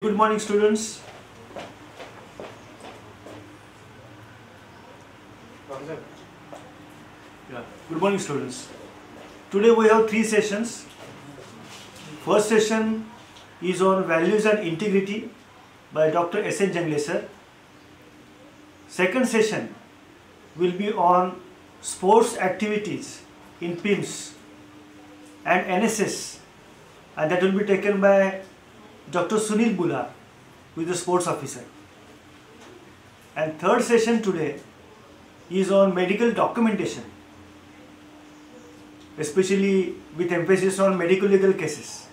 Good morning, students. Good morning, students. Today we have three sessions. First session is on values and integrity by Dr. S.N. Jangleser. Second session will be on sports activities in PIMS and NSS, and that will be taken by Dr. Sunil Bula, who is the sports officer. And third session today is on medical documentation, especially with emphasis on medical legal cases.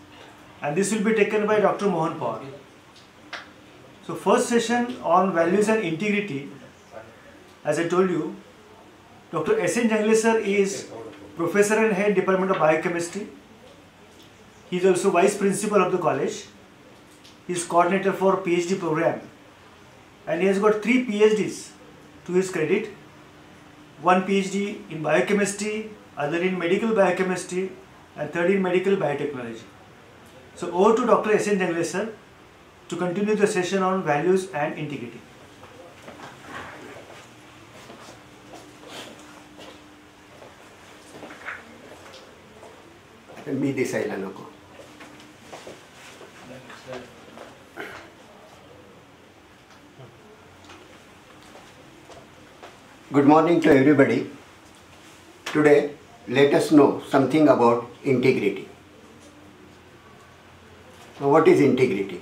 And this will be taken by Dr. Mohan Paul. So first session on values and integrity, as I told you, Dr. S.N. Jangleser is Professor and Head Department of Biochemistry. He is also Vice Principal of the college. He is coordinator for PhD program, and he has got 3 PhDs to his credit. One PhD in biochemistry, other in medical biochemistry, and third in medical biotechnology. So over to Dr. S.N. Jangleser to continue the session on values and integrity. मी दिसायला नको. Good morning to everybody. Today, let us know something about integrity. Now, what is integrity?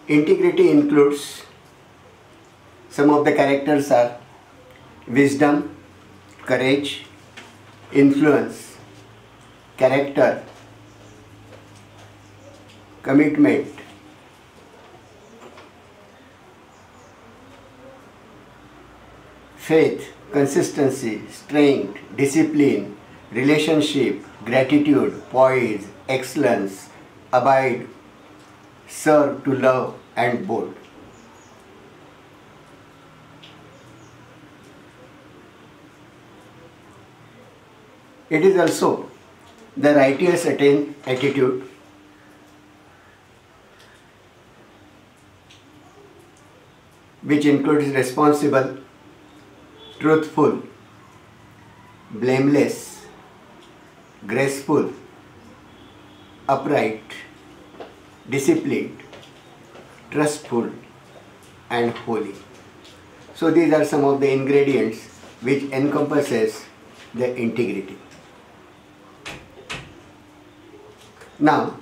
Integrity includes some of the characters are wisdom, courage, influence, character, commitment, faith, consistency, strength, discipline, relationship, gratitude, poise, excellence, abide, serve, to love, and bold. It is also the righteous attitude, which includes responsible, truthful, blameless, graceful, upright, disciplined, trustful, and holy. So these are some of the ingredients which encompasses the integrity. Now,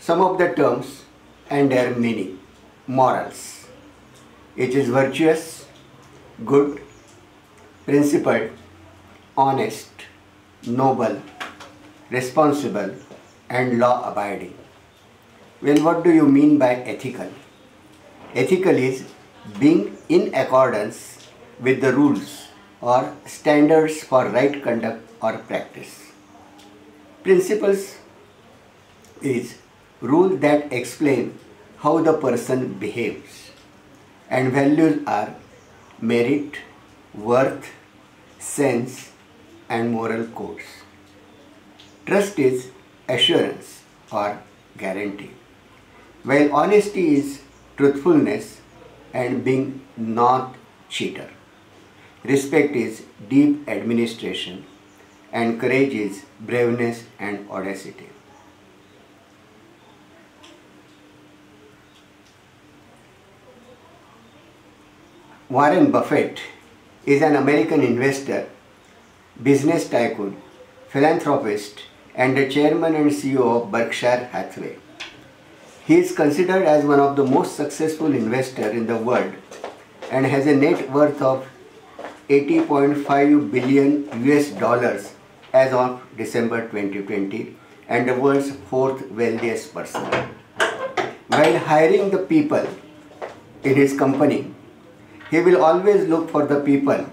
some of the terms and their meaning. Morals. It is virtuous, good, principled, honest, noble, responsible, and law-abiding. Well, what do you mean by ethical? Ethical is being in accordance with the rules or standards for right conduct or practice. Principles is rules that explain how the person behaves, and values are merit, worth, sense, and moral codes. Trust is assurance or guarantee, while honesty is truthfulness and being not cheater. Respect is deep administration, and courage is braveness and audacity. Warren Buffett is an American investor, business tycoon, philanthropist, and the chairman and CEO of Berkshire Hathaway. He is considered as one of the most successful investors in the world and has a net worth of $80.5 billion as of December 2020, and the world's 4th wealthiest person. While hiring the people in his company, he will always look for the people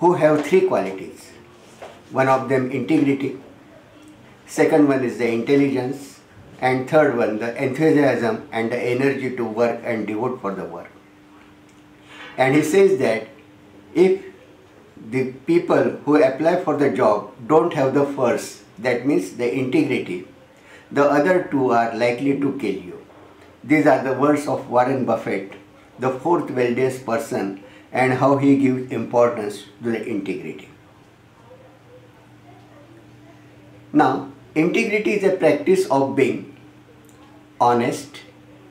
who have 3 qualities. One of them integrity, second one is the intelligence, and third one the enthusiasm and the energy to work and devote for the work. And he says that if the people who apply for the job don't have the first, that means the integrity, the other two are likely to kill you. These are the words of Warren Buffett, the fourth wealthiest person, and how he gives importance to the integrity. Now, integrity is a practice of being honest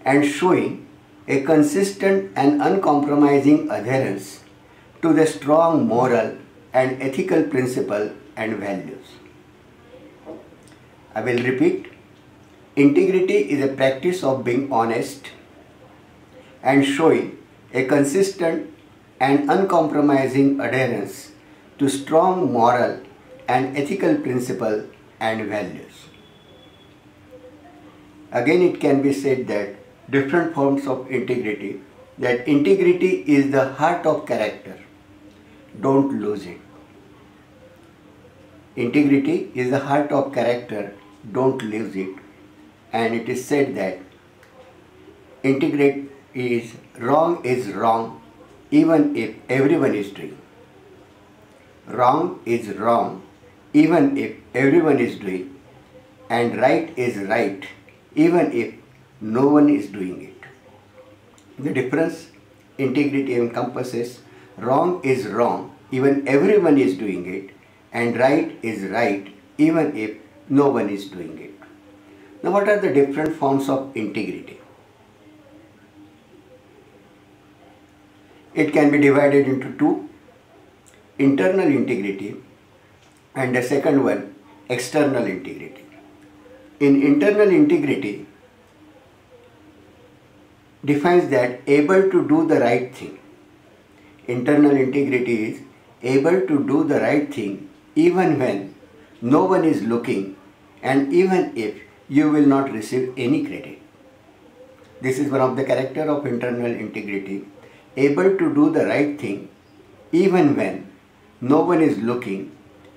and showing a consistent and uncompromising adherence to the strong moral and ethical principles and values. I will repeat. Integrity is a practice of being honest and showing a consistent and uncompromising adherence to strong moral and ethical principles and values. Again, it can be said that different forms of integrity, that integrity is the heart of character. Don't lose it. Integrity is the heart of character. Don't lose it. And it is said that integrity is wrong even if everyone is doing. Wrong is wrong even if everyone is doing, and right is right even if no one is doing it. The difference integrity encompasses: wrong is wrong even everyone is doing it, and right is right even if no one is doing it. Now, what are the different forms of integrity? It can be divided into two: internal integrity and the second one, external integrity. In internal integrity defines that able to do the right thing. Internal integrity is able to do the right thing even when no one is looking and even if you will not receive any credit. This is one of the character of internal integrity, able to do the right thing even when no one is looking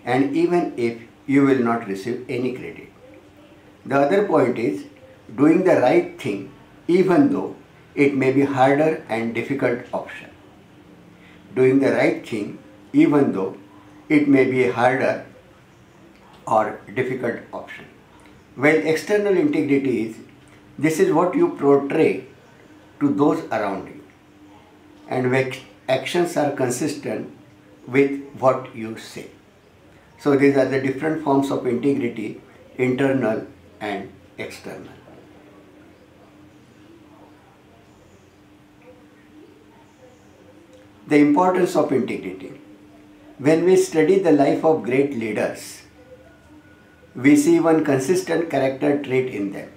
and even if you will not receive any credit. The other point is doing the right thing even though it may be harder and difficult option. Doing the right thing even though it may be a harder or difficult option. While external integrity is, this is what you portray to those around you, and when actions are consistent with what you say. So these are the different forms of integrity, internal and external. The importance of integrity. When we study the life of great leaders, we see one consistent character trait in them,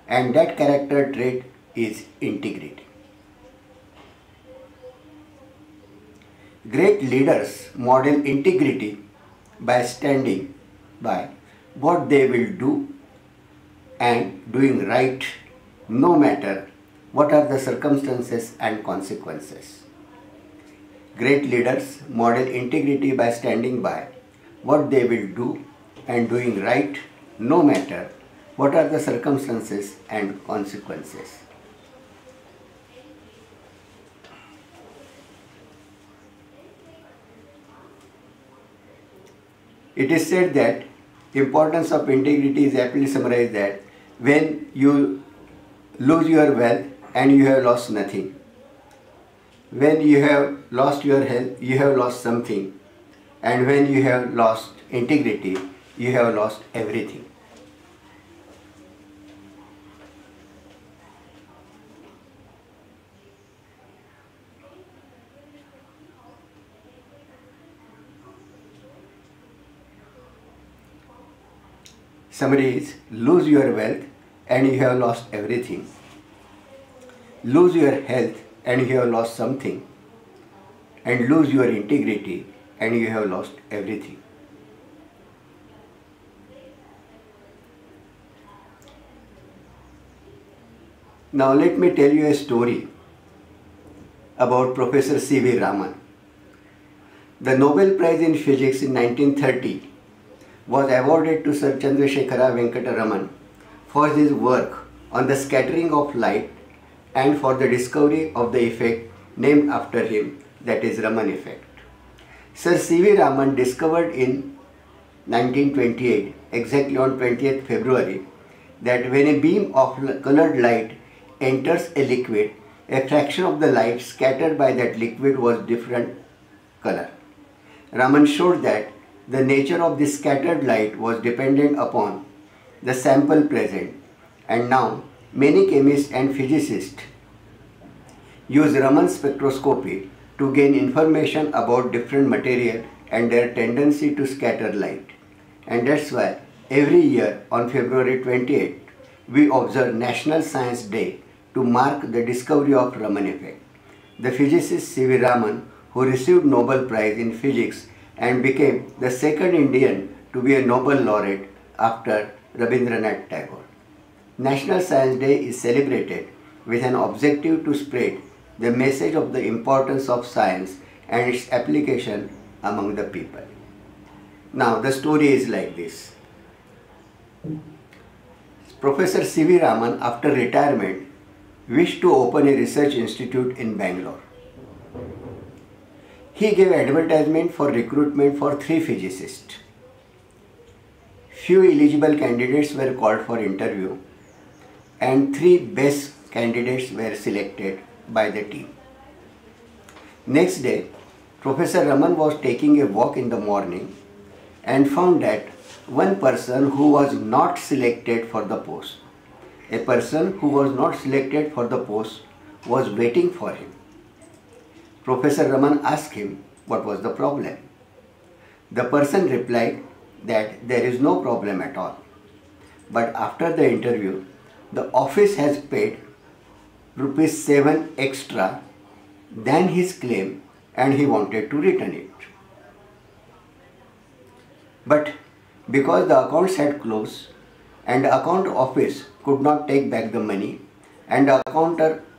and that character trait is integrity. Great leaders model integrity by standing by what they will do and doing right no matter what are the circumstances and consequences. Great leaders model integrity by standing by what they will do and doing right no matter what are the circumstances and consequences. It is said that importance of integrity is aptly summarized that when you lose your wealth and you have lost nothing, when you have lost your health, you have lost something, and when you have lost integrity, you have lost everything. Summary is: lose your wealth and you have lost everything. Lose your health and you have lost something. And lose your integrity and you have lost everything. Now let me tell you a story about Professor C.V. Raman. The Nobel Prize in Physics in 1930 was awarded to Sir Chandrasekhara Venkata Raman for his work on the scattering of light and for the discovery of the effect named after him, that is Raman effect. Sir C.V. Raman discovered in 1928, exactly on 20th February, that when a beam of colored light enters a liquid, a fraction of the light scattered by that liquid was different color. Raman showed that the nature of this scattered light was dependent upon the sample present, and now many chemists and physicists use Raman spectroscopy to gain information about different material and their tendency to scatter light. And that's why every year on February 28th, we observe National Science Day to mark the discovery of Raman effect. The physicist C.V. Raman, who received Nobel Prize in Physics and became the second Indian to be a Nobel laureate after Rabindranath Tagore. National Science Day is celebrated with an objective to spread the message of the importance of science and its application among the people. Now the story is like this. Professor C.V. Raman, after retirement, wished to open a research institute in Bangalore. He gave advertisement for recruitment for 3 physicists. Few eligible candidates were called for interview and 3 best candidates were selected by the team. Next day, Professor Raman was taking a walk in the morning and found that one person who was not selected for the post, was waiting for him. Professor Raman asked him what was the problem. The person replied that there is no problem at all, but after the interview, the office has paid ₹7 extra than his claim and he wanted to return it. But because the accounts had closed and the account office could not take back the money, and the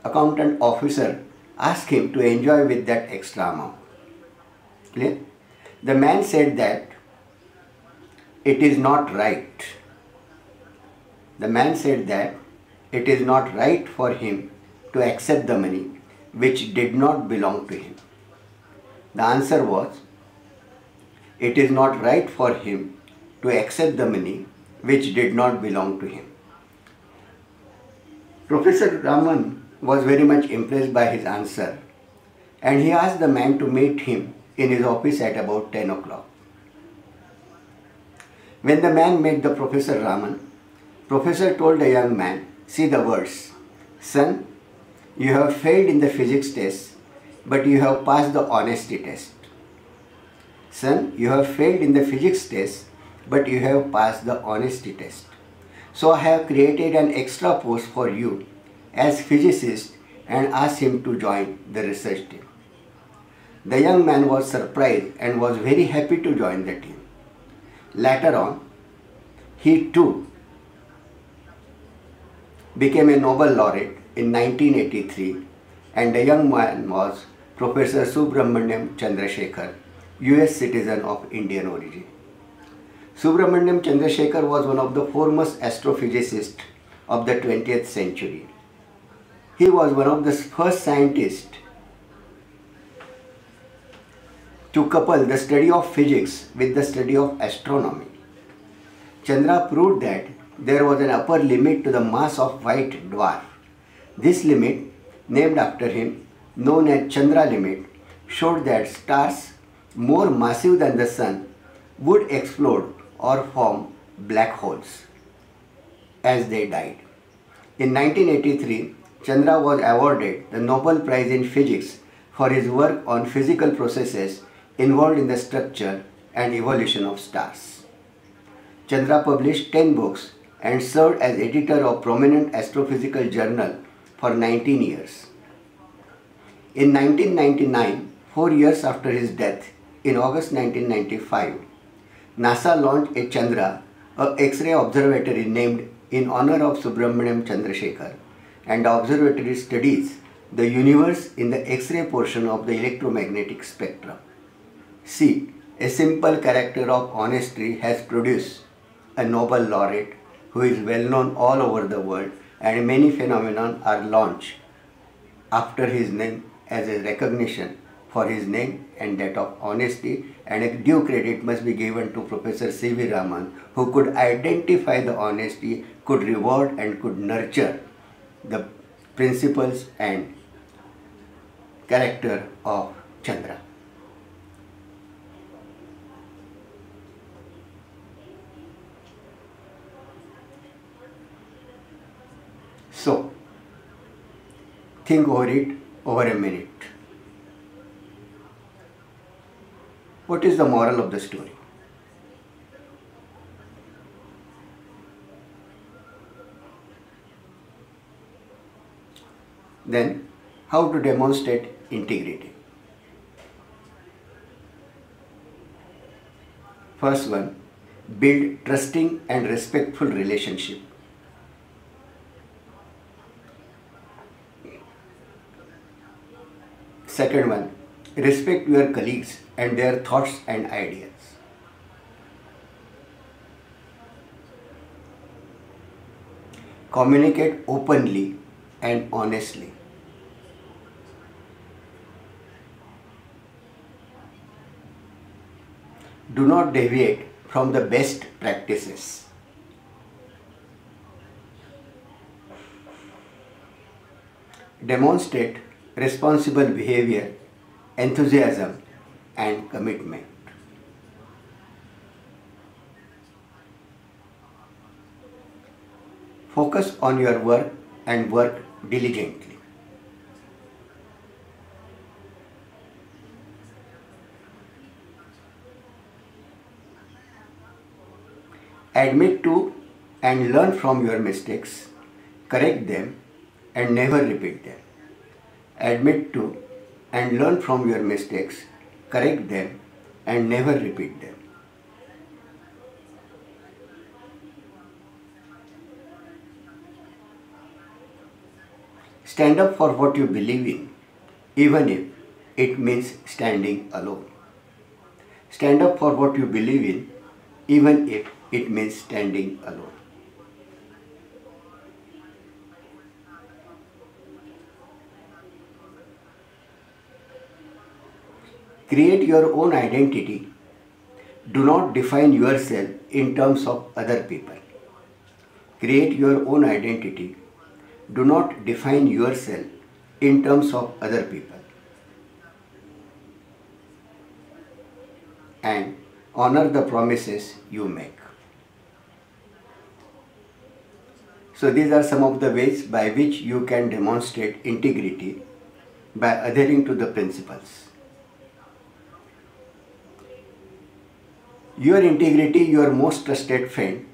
accountant officer asked him to enjoy with that extra amount. Clear? The man said that it is not right. The man said that it is not right for him to accept the money which did not belong to him. The answer was, it is not right for him to accept the money which did not belong to him. Professor Raman was very much impressed by his answer and he asked the man to meet him in his office at about 10 o'clock. When the man met the Professor Raman, Professor told the young man, see the words, son, you have failed in the physics test, but you have passed the honesty test. Son, you have failed in the physics test, but you have passed the honesty test. So I have created an extra post for you as physicist and asked him to join the research team. The young man was surprised and was very happy to join the team. Later on, he too became a Nobel laureate in 1983, and the young man was Professor Subramaniam Chandrasekhar, US citizen of Indian origin. Subramaniam Chandrasekhar was one of the foremost astrophysicists of the 20th century. He was one of the first scientists to couple the study of physics with the study of astronomy. Chandra proved that there was an upper limit to the mass of white dwarf. This limit, named after him, known as Chandra limit, showed that stars more massive than the sun would explode or form black holes as they died. In 1983, Chandra was awarded the Nobel Prize in Physics for his work on physical processes involved in the structure and evolution of stars. Chandra published 10 books and served as editor of prominent astrophysical journal for 19 years. In 1999, 4 years after his death, in August 1995, NASA launched a Chandra, a X-ray observatory named in honor of Subramaniam Chandrasekhar, and the observatory studies the universe in the X-ray portion of the electromagnetic spectrum. See, a simple character of honesty has produced a Nobel laureate who is well known all over the world, and many phenomena are launched after his name as a recognition for his name and that of honesty, and a due credit must be given to Professor C.V. Raman, who could identify the honesty, could reward and could nurture the principles and character of Chandra. So, think over it over a minute. What is the moral of the story? Then, how to demonstrate integrity? First one, build trusting and respectful relationship. Second one, respect your colleagues and their thoughts and ideas. Communicate openly and honestly. Do not deviate from the best practices. Demonstrate responsible behavior, enthusiasm, and commitment. Focus on your work and work diligently. Admit to and learn from your mistakes, correct them, and never repeat them. Admit to and learn from your mistakes, correct them, and never repeat them. Stand up for what you believe in, even if it means standing alone. Stand up for what you believe in, even if it means standing alone. Create your own identity. Do not define yourself in terms of other people. Create your own identity. Do not define yourself in terms of other people. And honor the promises you make. So these are some of the ways by which you can demonstrate integrity by adhering to the principles. Your integrity, your most trusted friend,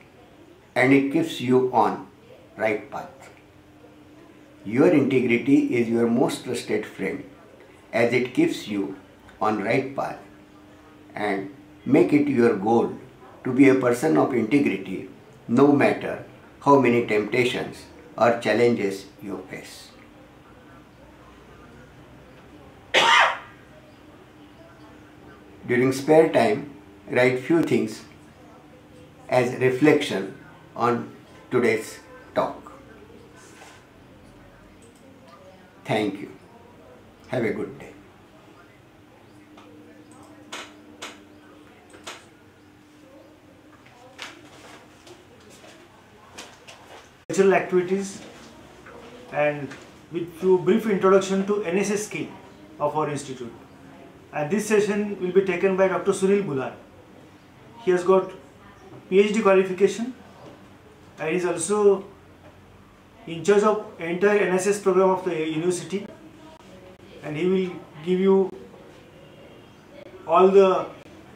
and it keeps you on right path. Your integrity is your most trusted friend as it keeps you on right path, and make it your goal to be a person of integrity no matter how many temptations or challenges you face. During spare time, write few things as reflection on today's talk. Thank you. Have a good day. Cultural activities and with few brief introduction to NSS skill of our institute. And this session will be taken by Dr. Sunil Bulhar. He has got PhD qualification and is also in charge of entire NSS program of the university, and he will give you all the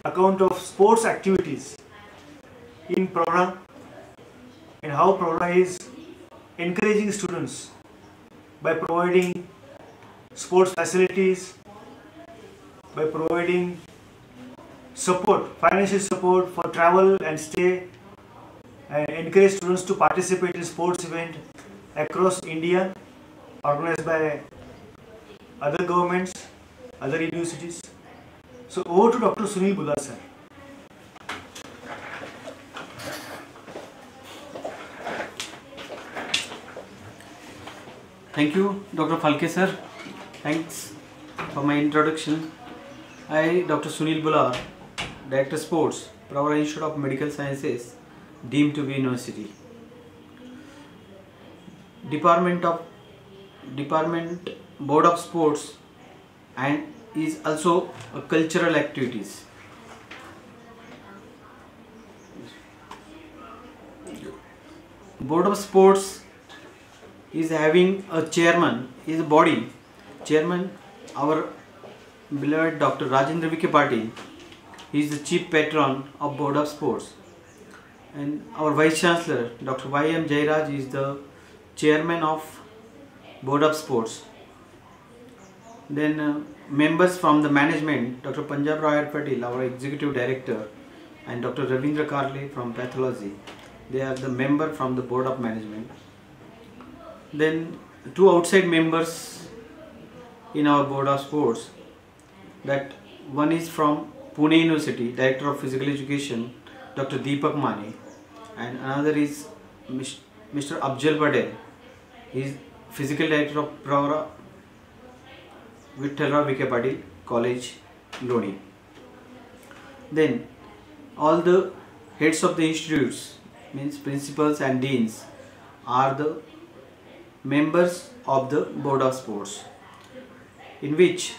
account of sports activities in Prauಢ and how Prauఢ is encouraging students by providing sports facilities, by providing support, financial support for travel and stay, and encourage students to participate in sports events across India organized by other governments, other universities. So over to Dr. Sunil Bulhar sir. Thank you, Dr. Phalke sir. Thanks. For my introduction, I, Dr. Sunil Bular, Director Sports, Pravara Institute of Medical Sciences, deemed to be University. Department Board of Sports and is also a cultural activities. Board of Sports is having a chairman, is a body. Chairman, our beloved Dr. Rajendra Vikhe Patil, he is the chief patron of Board of Sports. And our Vice Chancellor, Dr. Y.M. Jairaj, is the chairman of Board of Sports. Then members from the management, Dr. Punjab Roy Patil, our executive director, and Dr. Ravindra Karle from pathology. They are the member from the Board of Management. Then two outside members in our Board of Sports. That one is from Pune University, Director of Physical Education, Dr. Deepak Mane, and another is Mr. Abjal Patel. He is Physical Director of Pravara Vithalrao Vikhe Patil College, Lodi. Then all the heads of the institutes, means principals and deans, are the members of the Board of Sports, in which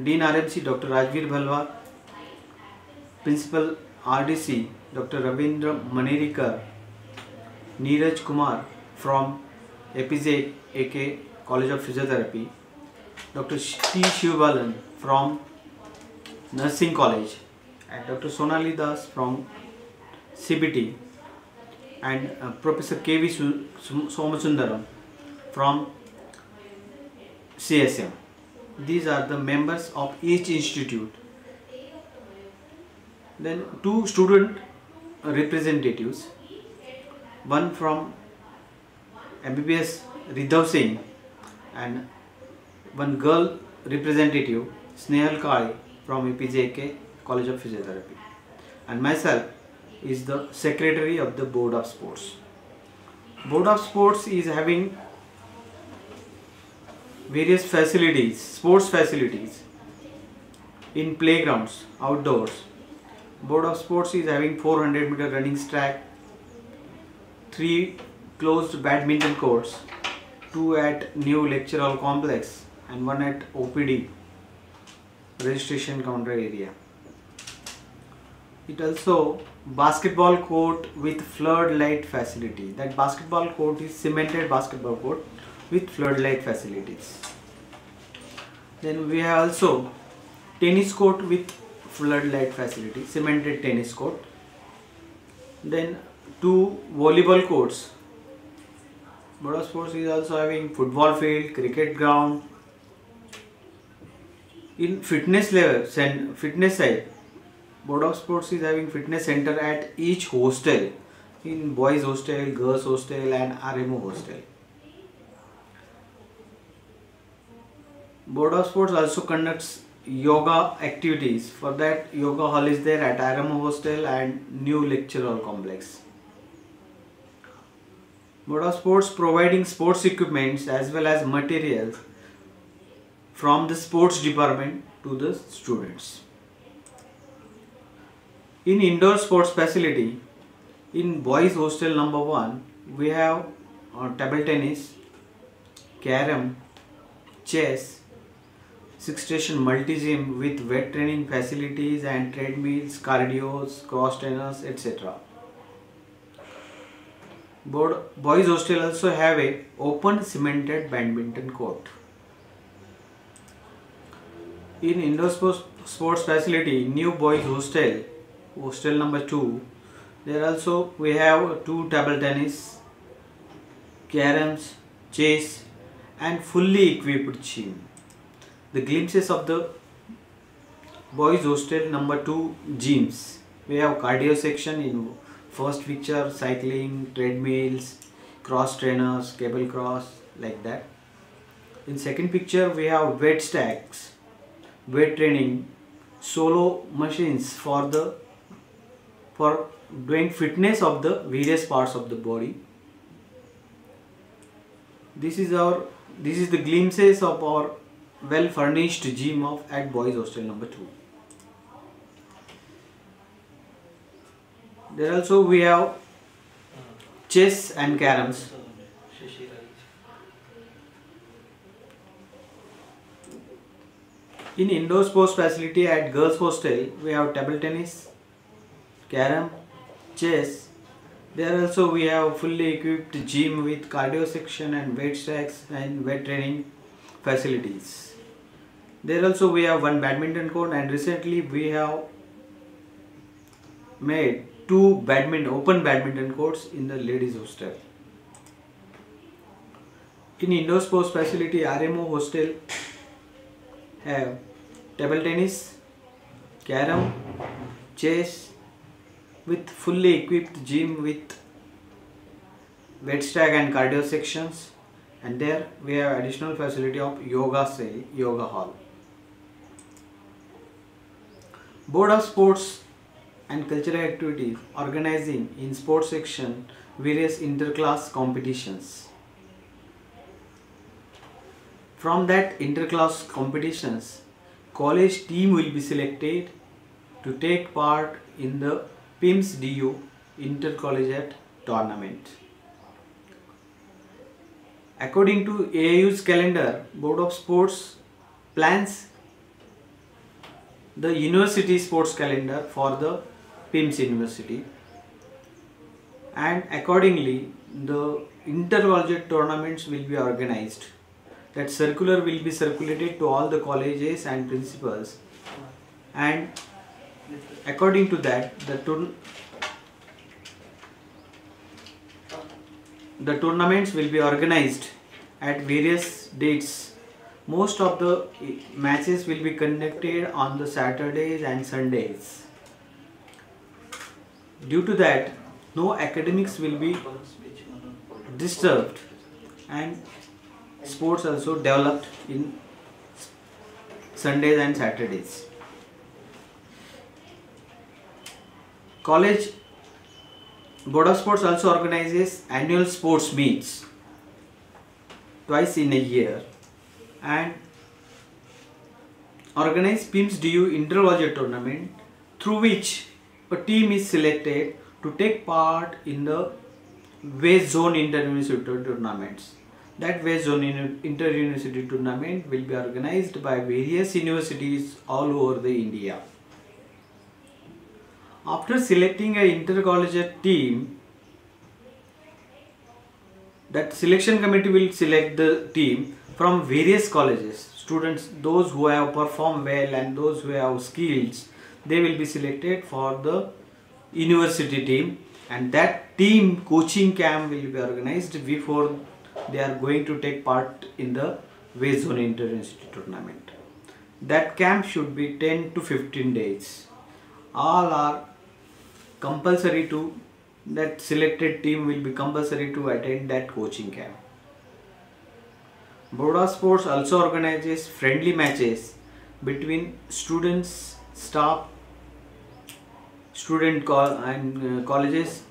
Dean RMC Dr. Rajveer Bhalwar, Principal RDC Dr. Ravindra Manerikar, Neeraj Kumar from APJ AK College of Physiotherapy, Dr. T. Shivabalan from Nursing College, and Dr. Sonali Das from CBT, and Professor K.V. Somasundaram from CSM. These are the members of each institute. Then two student representatives, one from MBBS Ridhav Singh and one girl representative Snehal Kale from APJK College of Physiotherapy, and myself is the secretary of the Board of Sports. Board of Sports is having various facilities, sports facilities in playgrounds, outdoors. Board of Sports is having 400-meter running track, 3 closed badminton courts, 2 at new lecture hall complex and 1 at OPD registration counter area. It also basketball court with floodlight facility. That basketball court is cemented basketball court with floodlight facilities. Then we have also tennis court with floodlight facility, cemented tennis court. Then 2 volleyball courts. Board of Sports is also having football field, cricket ground. In fitness level, fitness side, Board of Sports is having fitness center at each hostel, in boys hostel, girls hostel and RMO hostel. Board of Sports also conducts yoga activities. For that, yoga hall is there at RMO hostel and new lecture hall complex. Board of Sports providing sports equipments as well as materials from the sports department to the students. In indoor sports facility, in boys hostel number 1, we have table tennis, carom, chess, 6-station multi-gym with weight training facilities and treadmills, cardios, cross trainers, etc. Boys hostel also have a open cemented badminton court. In indoor sports facility, new boys hostel, hostel number 2, there also we have 2 table tennis, caroms, chess and fully equipped gym. The glimpses of the boys hostel number 2 gyms. We have cardio section in first picture, cycling, treadmills, cross trainers, cable cross, like that. In second picture we have weight stacks, weight training, solo machines for doing fitness of the various parts of the body. This is the glimpses of our well furnished gym at boys hostel number 2. There also we have chess and caroms. In indoor sports facility at girls hostel, we have table tennis, carom, chess. There also we have fully equipped gym with cardio section and weight stacks and weight training facilities. There also we have one badminton court, and recently we have made two open badminton courts in the ladies hostel. In indoor sports facility RMO hostel have table tennis, carom, chess with fully equipped gym with weight stack and cardio sections, and there we have additional facility of yoga cell, yoga hall. Board of Sports and Cultural Activities organizing in sports section various interclass competitions. From that interclass competitions, college team will be selected to take part in the PIMS DU intercollegiate tournament. According to AIU's calendar, Board of Sports plans the university sports calendar for the PIMS University, and accordingly the intercollegiate tournaments will be organized. That circular will be circulated to all the colleges and principals, and according to that the tournaments will be organized at various dates. Most of the matches will be conducted on the Saturdays and Sundays. Due to that, no academics will be disturbed, and sports also developed in Sundays and Saturdays. College Board of Sports also organizes annual sports meets twice in a year, and organize PIMS DU intercollegiate tournament, through which a team is selected to take part in the West Zone Inter-University tournaments. That West Zone Inter-University tournament will be organized by various universities all over the India. After selecting an intercollegiate team, that selection committee will select the team from various colleges. Students, those who have performed well and those who have skills, they will be selected for the university team, and that team coaching camp will be organized before they are going to take part in the West Zone Inter-University tournament. That camp should be 10 to 15 days. All are compulsory to, that selected team will be compulsory to attend that coaching camp. Board of Sports also organizes friendly matches between students, staff, and colleges,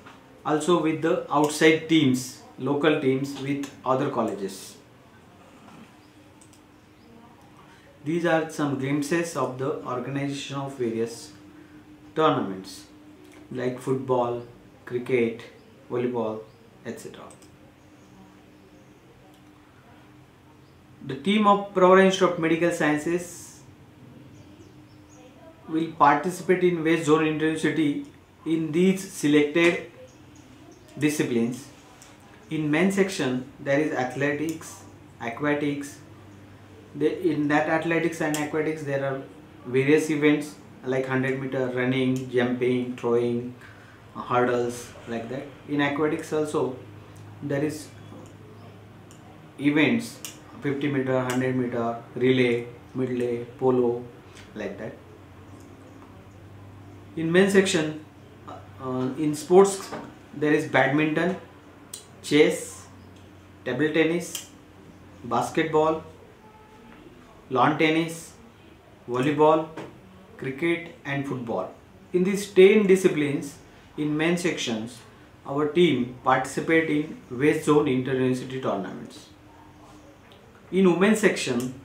also with the outside teams, local teams with other colleges. These are some glimpses of the organization of various tournaments like football, cricket, volleyball, etc. The team of Pravara Institute of Medical Sciences will participate in West Zone Inter-University in these selected disciplines. In men's section there is athletics, aquatics. In that athletics and aquatics there are various events like 100-meter running, jumping, throwing, hurdles, like that. In aquatics also there is events 50-meter, 100-meter, relay, medley, polo, like that. In men's section, in sports there is badminton, chess, table tennis, basketball, lawn tennis, volleyball, cricket and football. In these 10 disciplines in men's sections, our team participate in West Zone Inter-University tournaments. In women's section,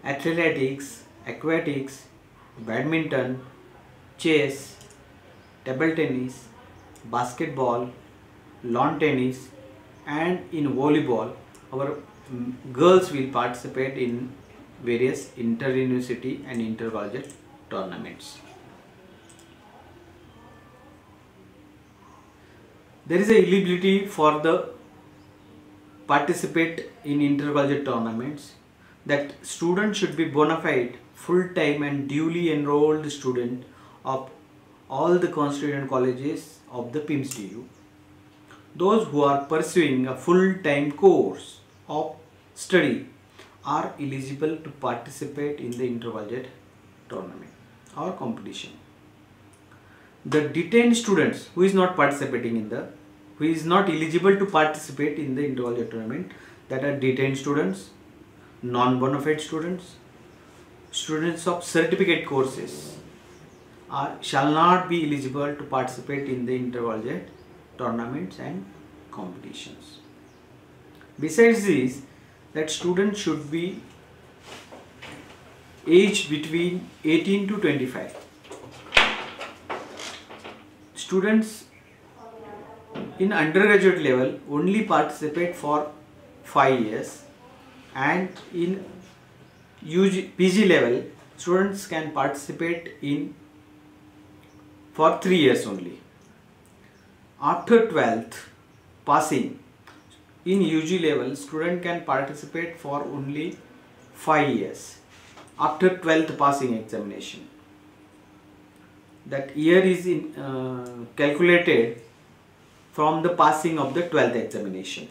athletics, aquatics, badminton, chess, table tennis, basketball, lawn tennis, and in volleyball our girls will participate in various inter-university and inter-collegiate tournaments. There is a eligibility for the participate in intercollegiate tournaments that student should be bona fide, full-time and duly enrolled student of all the constituent colleges of the PIMSDU. Those who are pursuing a full-time course of study are eligible to participate in the intercollegiate tournament or competition. The detained students who is not eligible to participate in the intercollegiate tournament, that are detained students, non-bona fide students, students of certificate courses shall not be eligible to participate in the intercollegiate tournaments and competitions. Besides this, that students should be aged between 18 to 25. Students in undergraduate level only participate for 5 years, and in PG level students can participate in for 3 years only. After 12th passing, in UG level student can participate for only 5 years after 12th passing examination. That year is calculated from the passing of the 12th examination.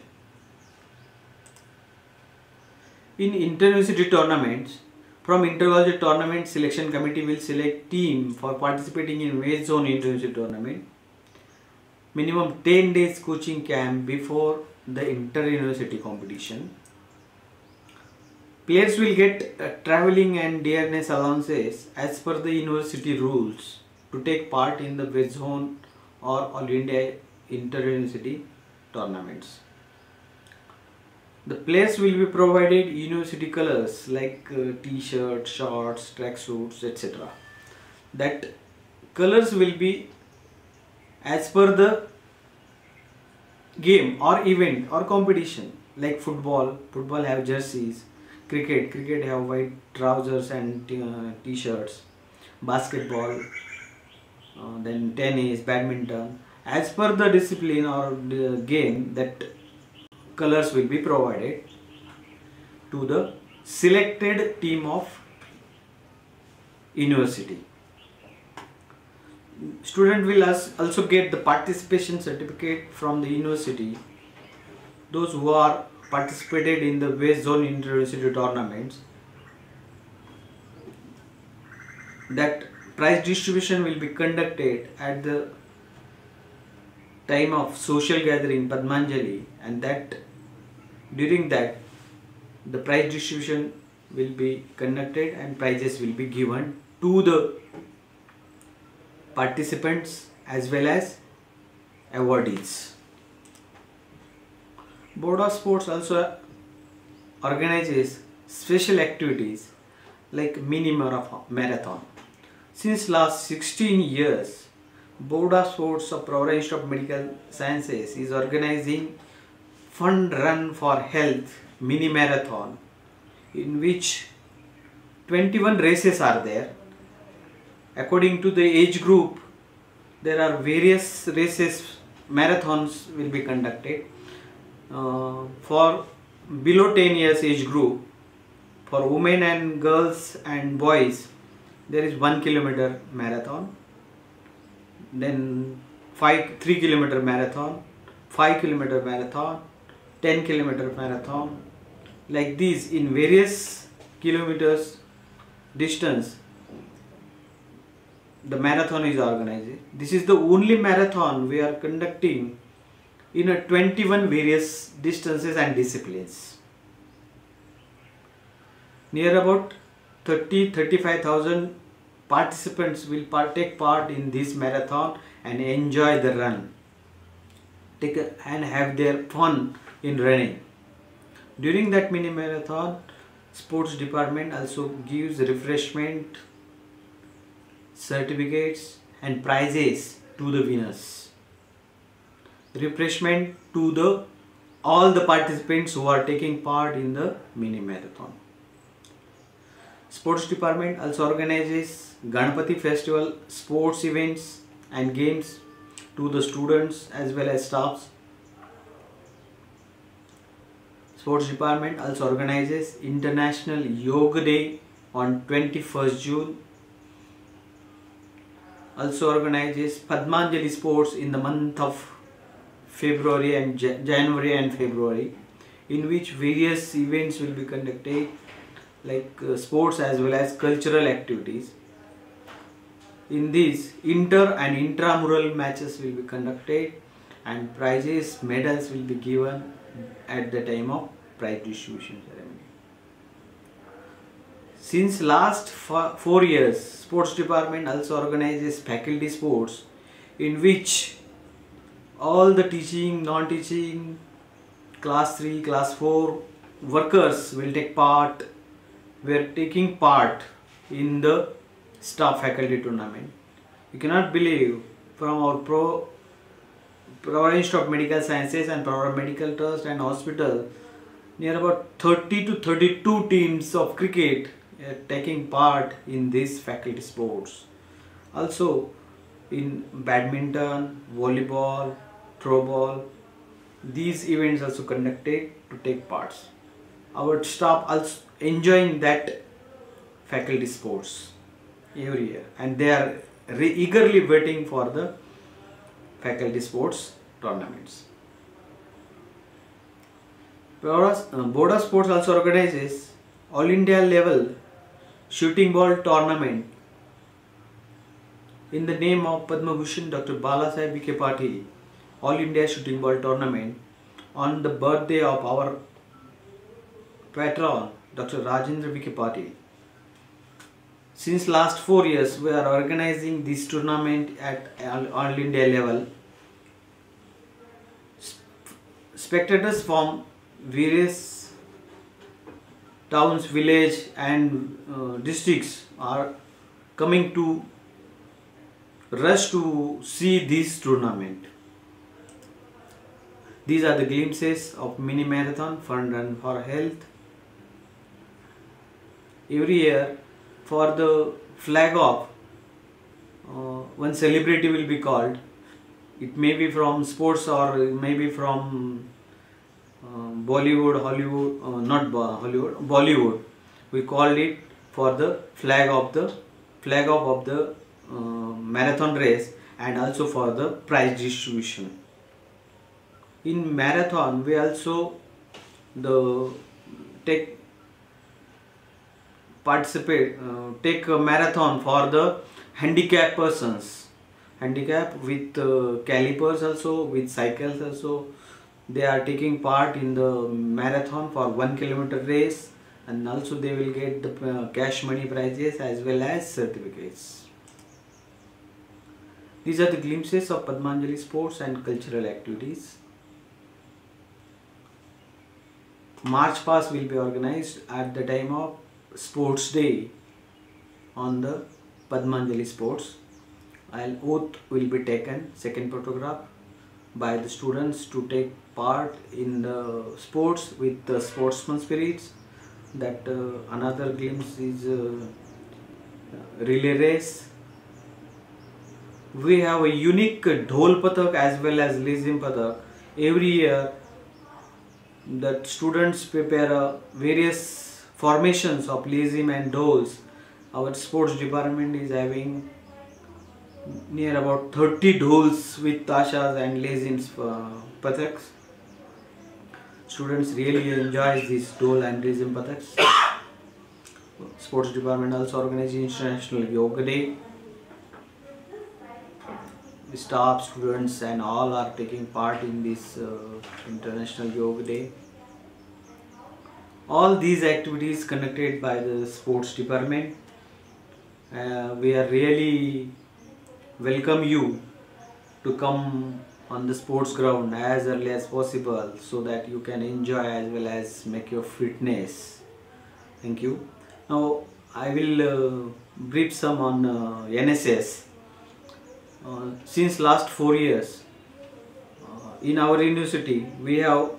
In inter-university tournaments, from inter-collegiate tournament selection committee will select team for participating in West Zone inter-university tournament. Minimum 10 days coaching camp before the inter-university competition. Players will get travelling and dearness allowances as per the university rules to take part in the West Zone or All India inter-university tournaments. The players will be provided university colors like t-shirts, shorts, tracksuits, etc. That colors will be as per the game or event or competition. Like football have jerseys, cricket have white trousers and t-shirts, basketball, then tennis, badminton. As per the discipline or the game, that colors will be provided to the selected team of university. Student will also get the participation certificate from the university. Those who are participated in the West Zone inter-university tournaments, that prize distribution will be conducted at the time of social gathering Padmanjali, and that during that the prize distribution will be conducted and prizes will be given to the participants as well as awardees. Board of Sports also organizes special activities like mini marathon. Since last 16 years, Board of Sports of Pravara Institute of Medical Sciences is organizing Fund Run for Health mini marathon, in which 21 races are there. According to the age group, there are various races, marathons will be conducted. For below 10 years age group, for women and girls and boys, there is 1 kilometer marathon, then 3 kilometer marathon, 5 kilometer marathon, 10 kilometer marathon. Like these, in various kilometers distance, the marathon is organized. This is the only marathon we are conducting in a 21 various distances and disciplines. Near about 30-35,000 participants will take part in this marathon and enjoy the run, and have their fun in running. During that mini marathon, Sports department also gives refreshment, certificates and prizes to the winners. Refreshment to the all the participants who are taking part in the mini marathon. Sports department also organizes Ganpati festival sports events and games to the students as well as staffs. Sports department also organizes International Yoga Day on 21st June. Also organizes Padmanjali Sports in the month of February and January and February, in which various events will be conducted like sports as well as cultural activities. In these, inter and intramural matches will be conducted and prizes, medals will be given at the time of prize distribution ceremony. Since last 4 years, sports department also organizes faculty sports, in which all the teaching, non-teaching, class 3, class 4 workers will take part. We are taking part in the staff faculty tournament. You cannot believe, from our Provincial Institute of Medical Sciences and Provincial Medical Trust and hospital, near about 30 to 32 teams of cricket are taking part in these faculty sports. Also in badminton, volleyball, throwball, these events also conducted to take parts. Our staff also enjoying that faculty sports every year, and they are eagerly waiting for the faculty sports tournaments. Board of Sports also organizes All India level shooting ball tournament in the name of Padma Bhushan Dr. Balasaheb Vikhe Patil All India shooting ball tournament on the birthday of our patron Dr. Rajendra Vikhe Patil. Since last 4 years, we are organizing this tournament at All India level. Spectators from various towns, village and districts are coming to rush to see this tournament. These are the glimpses of mini marathon fun run for health. Every year, for the flag off, one celebrity will be called. It may be from sports or it may be from Bollywood, Hollywood, not Hollywood, Bollywood. We called it for the flag off of the marathon race and also for the prize distribution. In marathon, we also take a marathon for the handicapped persons, handicapped with calipers also, with cycles also. They are taking part in the marathon for 1 kilometer race, and also they will get the cash money prizes as well as certificates. These are the glimpses of Padmanjali sports and cultural activities. March Past will be organized at the time of Sports Day on the Padmanjali sports. Oath will be taken, second photograph, by the students to take part in the sports with the sportsman spirits. That another glimpse is relay race. We have a unique Dhol Patak as well as Lezim Patak. Every year the students prepare various formations of Lezim and Dhols. Our sports department is having near about 30 Dhols with Tashas and Lezims Pataks. Students really enjoy these Dhol and Lezim Pataks. Sports department also organizes International Yoga Day. The staff, students and all are taking part in this International Yoga Day. All these activities conducted by the sports department. We are really welcome you to come on the sports ground as early as possible so that you can enjoy as well as make your fitness. Thank you. Now I will brief some on NSS. Since last 4 years, in our university we have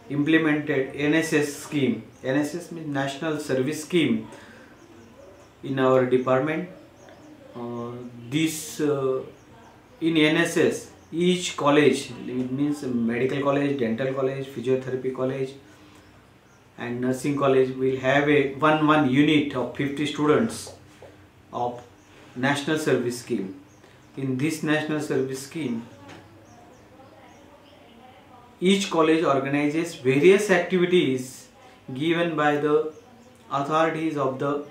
implemented NSS scheme. NSS means National Service Scheme in our department. This in NSS, each college, it means medical college, dental college, physiotherapy college and nursing college will have a one unit of 50 students of National Service Scheme. In this National Service Scheme, each college organizes various activities given by the authorities of the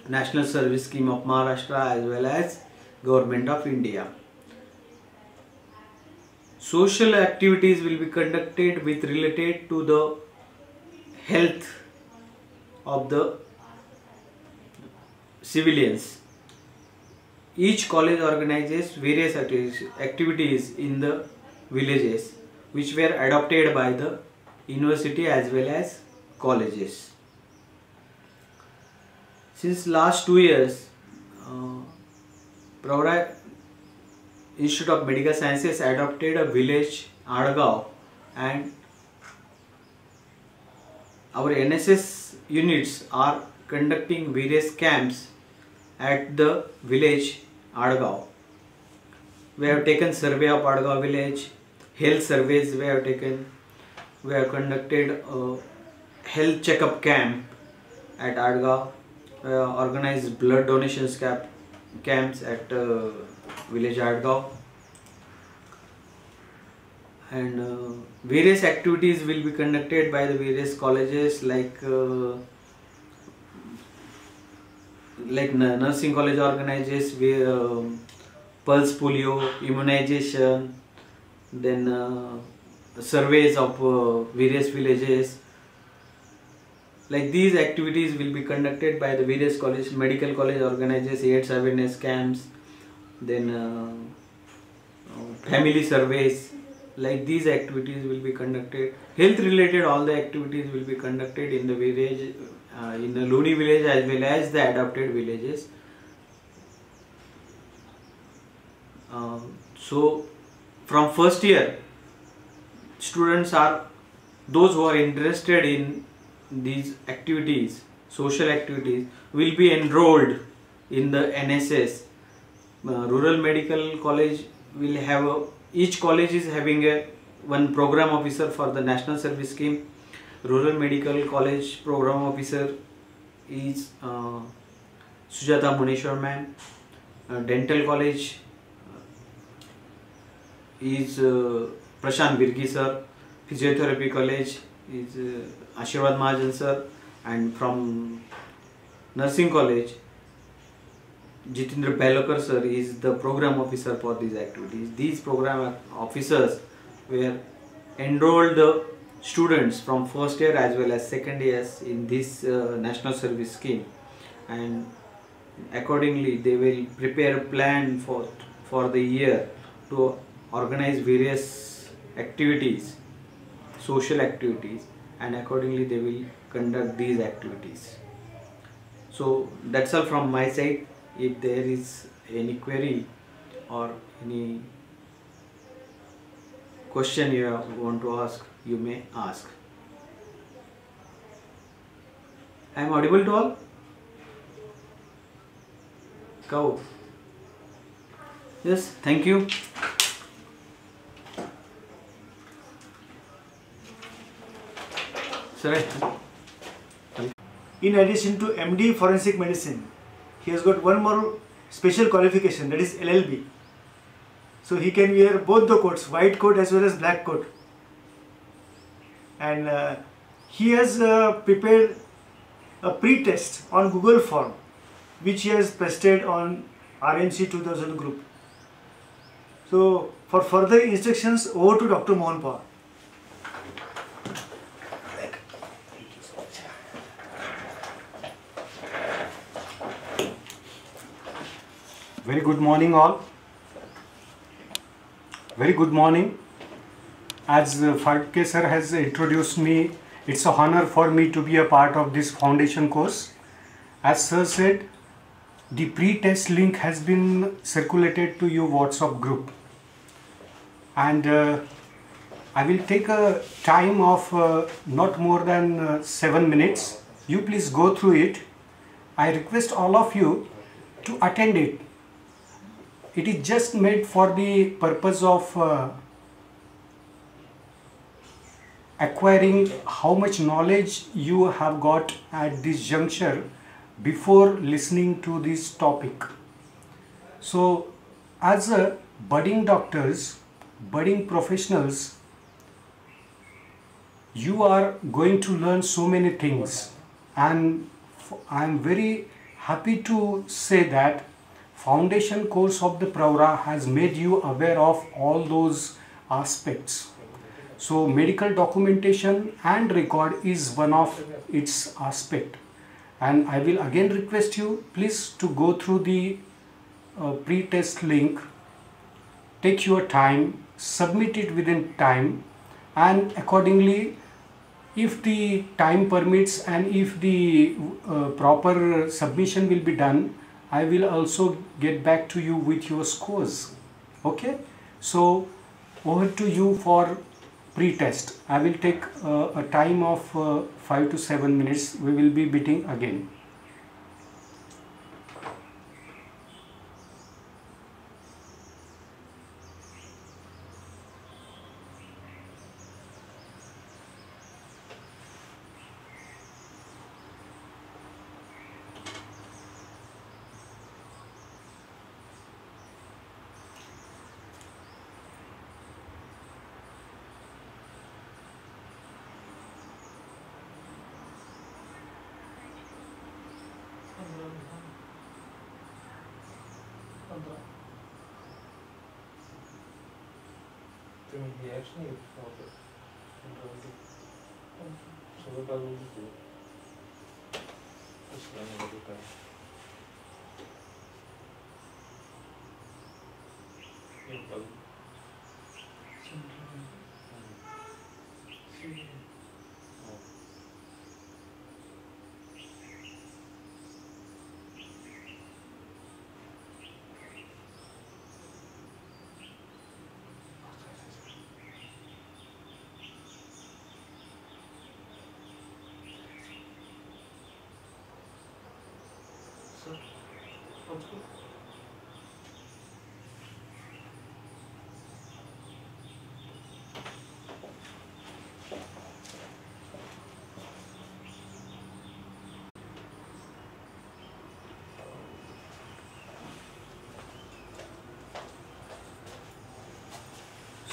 National Service Scheme of Maharashtra as well as Government of India. Social activities will be conducted with related to the health of the civilians. Each college organizes various activities in the villages which were adopted by the university as well as colleges. Since last 2 years, Pravara Institute of Medical Sciences adopted a village Adgaon, and our NSS units are conducting various camps at the village Adgaon. We have taken survey of Adgaon village, health surveys we have taken, we have conducted a health checkup camp at Adgaon, organized blood donations camps at village Adgaon, and various activities will be conducted by the various colleges like nursing college organizes pulse polio, immunization, then surveys of various villages. Like these activities will be conducted by the various colleges. Medical college organizes AIDS awareness camps, then family surveys. Like these activities will be conducted. Health related all the activities will be conducted in the village, in the Luni village as well as the adopted villages. So from first year, students are those who are interested in these activities, social activities, will be enrolled in the NSS. Rural Medical College will have each college is having one program officer for the National Service Scheme. Rural Medical College program officer is Sujata Muneshwar ma'am. Dental College is Prashant Birgi sir. Physiotherapy College is Ashirwad Mahajan sir, and from Nursing College Jitendra Belokar sir is the program officer for these activities. These program officers were enrolled the students from first year as well as second years in this National Service Scheme, and accordingly they will prepare a plan for the year to organize various activities, social activities, and accordingly they will conduct these activities. So that's all from my side. If there is any query or any question you want to ask, you may ask. I am audible to all? Cow. Yes, thank you. Sir. In addition to MD Forensic Medicine, he has got one more special qualification, that is LLB. So he can wear both the coats, white coat as well as black coat. And he has prepared a pre-test on Google form which he has pasted on RMC 2000 group. So for further instructions, over to Dr. Mohan Pawar. Very good morning all. Very good morning. As Phadke sir has introduced me It's an honor for me to be a part of this foundation course. As Sir said, the pre-test link has been circulated to your WhatsApp group, and I will take a time of not more than 7 minutes. You please go through it. I request all of you to attend it. It is just made for the purpose of acquiring how much knowledge you have got at this juncture before listening to this topic. So, as a budding doctors, budding professionals, you are going to learn so many things, and I am very happy to say that foundation course of the Pravra has made you aware of all those aspects. So medical documentation and record is one of its aspect, and I will again request you please to go through the pre-test link, take your time, submit it within time, and accordingly, if the time permits and if the proper submission will be done, I will also get back to you with your scores. Okay, so over to you for pre-test. I will take a time of 5 to 7 minutes. We will be meeting again.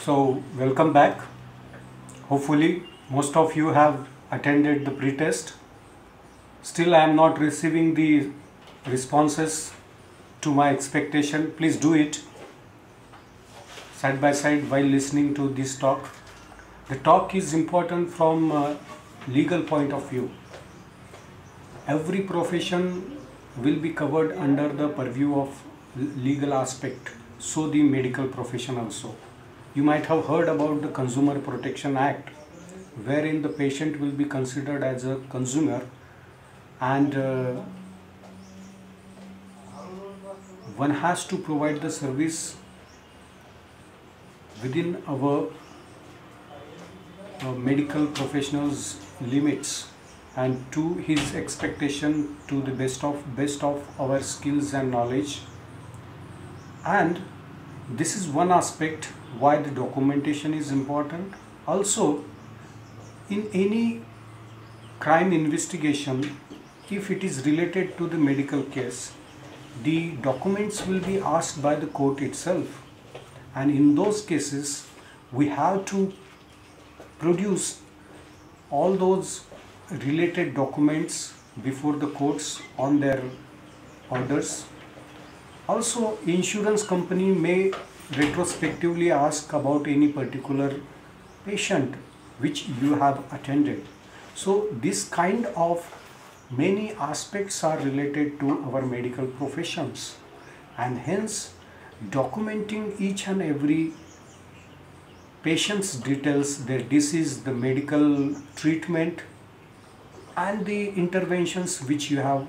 So welcome back. Hopefully most of you have attended the pre-test. Still I am not receiving the responses to my expectation. Please do it side by side while listening to this talk. The talk is important from a legal point of view. Every profession will be covered under the purview of legal aspect, so the medical profession also. You might have heard about the Consumer Protection Act, wherein the patient will be considered as a consumer, and one has to provide the service within our medical professionals limits and to his expectation, to the best of our skills and knowledge. And this is one aspect why the documentation is important. Also, in any crime investigation, if it is related to the medical case, the documents will be asked by the court itself, and in those cases we have to produce all those related documents before the courts on their orders. Also, insurance company may retrospectively ask about any particular patient which you have attended. So this kind of many aspects are related to our medical professions, and hence documenting each and every patient's details, their disease, the medical treatment, and the interventions which you have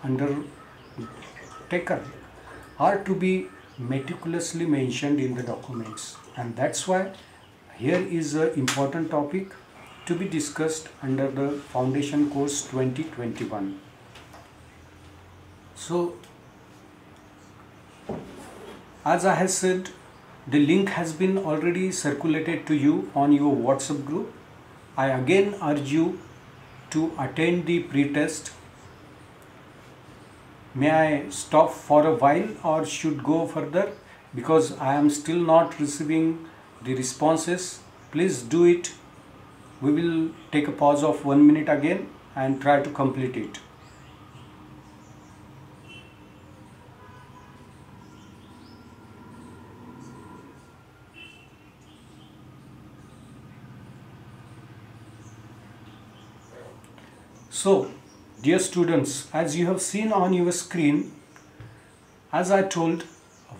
undertaken are to be meticulously mentioned in the documents. And that's why here is an important topic to be discussed under the Foundation Course 2021. So, as I have said, the link has been already circulated to you on your WhatsApp group. I again urge you to attend the pre-test. May I stop for a while or should go further? Because I am still not receiving the responses. Please do it. We will take a pause of 1 minute again and try to complete it. So, dear students, as you have seen on your screen, as I told,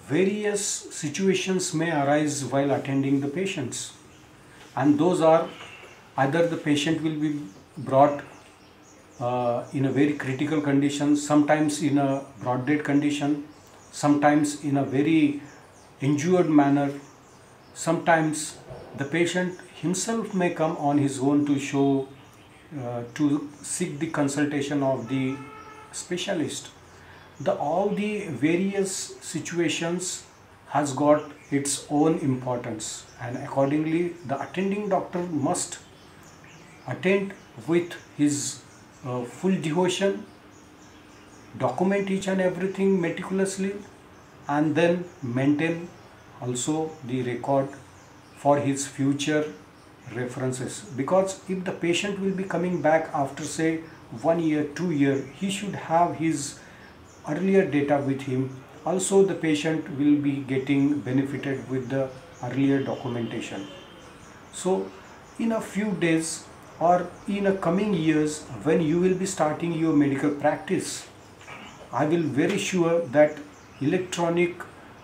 various situations may arise while attending the patients, and those are either the patient will be brought in a very critical condition, sometimes in a broad dead condition, sometimes in a very injured manner, sometimes the patient himself may come on his own to show to seek the consultation of the specialist. All the various situations has got its own importance, and accordingly the attending doctor must attend with his full devotion, document each and everything meticulously, and then maintain also the record for his future references. Because if the patient will be coming back after say 1 year, 2 years, he should have his earlier data with him. Also the patient will be getting benefited with the earlier documentation. So in a few days or in a coming years, when you will be starting your medical practice, I will very sure that electronic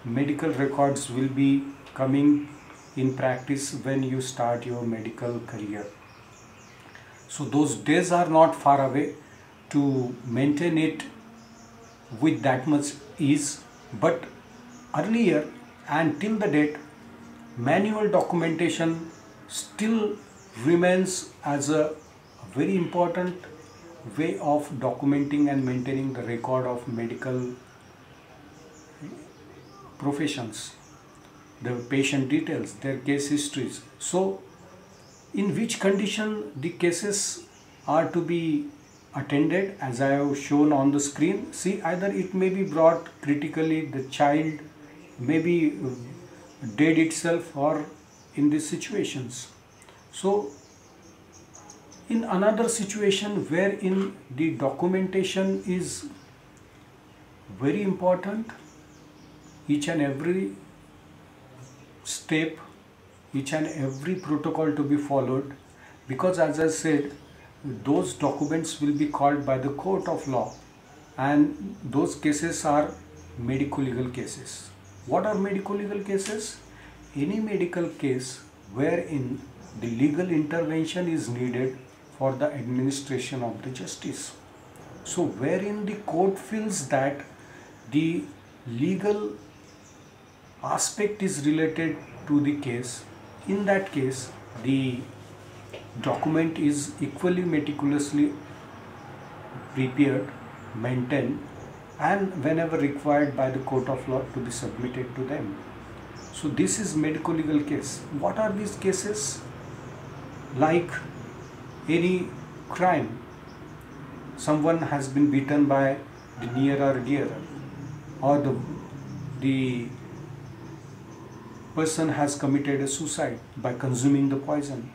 medical records will be coming in practice when you start your medical career. So those days are not far away to maintain it with that much ease. But earlier and till the date, manual documentation still remains as a very important way of documenting and maintaining the record of medical professions, the patient details, their case histories. So in which condition the cases are to be attended, as I have shown on the screen. See, either it may be brought critically, the child may be dead itself, or in these situations. So in another situation wherein the documentation is very important, each and every step, each and every protocol to be followed, because as I said, those documents will be called by the court of law, and those cases are medico-legal cases. What are medico-legal cases? Any medical case wherein the legal intervention is needed for the administration of the justice. So wherein the court feels that the legal aspect is related to the case, in that case the document is equally meticulously prepared, maintained, and whenever required by the court of law to be submitted to them. So this is medico-legal case. What are these cases? Like any crime, someone has been beaten by the near or dear, or the person has committed a suicide by consuming the poison,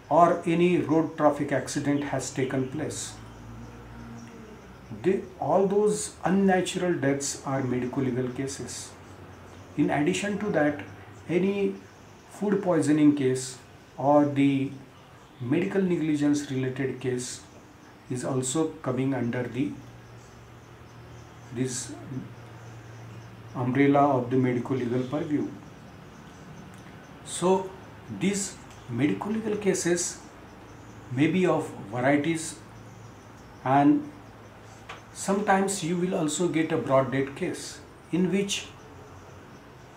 or any road traffic accident has taken place. All those unnatural deaths are medico-legal cases. In addition to that, any food poisoning case or the medical negligence related case is also coming under this umbrella of the medico-legal purview. So these medical legal cases may be of varieties, and sometimes you will also get a broad death case in which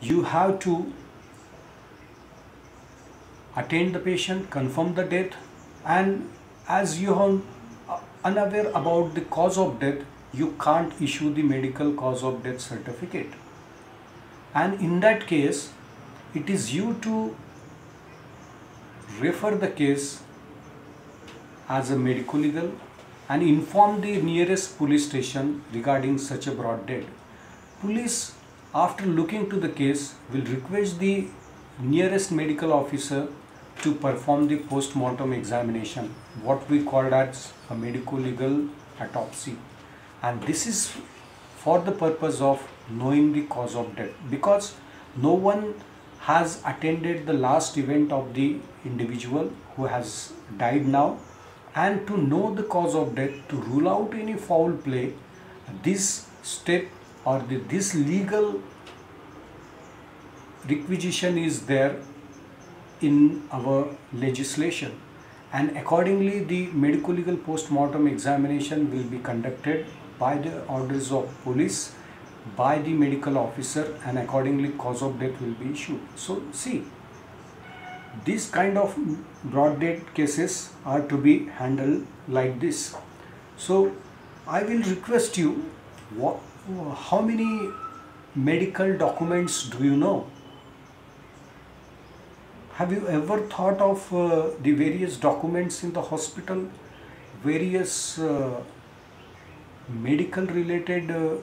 you have to attend the patient, confirm the death, and as you are unaware about the cause of death, you can't issue the medical cause of death certificate. And in that case, it is you to refer the case as a medical legal and inform the nearest police station regarding such a broad death. Police, after looking to the case, will request the nearest medical officer to perform the post-mortem examination, what we call as a medical legal autopsy. And this is for the purpose of knowing the cause of death, because no one has attended the last event of the individual who has died now, and to know the cause of death, to rule out any foul play, this step or this legal requisition is there in our legislation, and accordingly the medical legal post-mortem examination will be conducted by the orders of police, by the medical officer, and accordingly cause of death will be issued. So see, these kind of broad death cases are to be handled like this. So I will request you, how many medical documents do you know? Have you ever thought of the various documents in the hospital, various medical related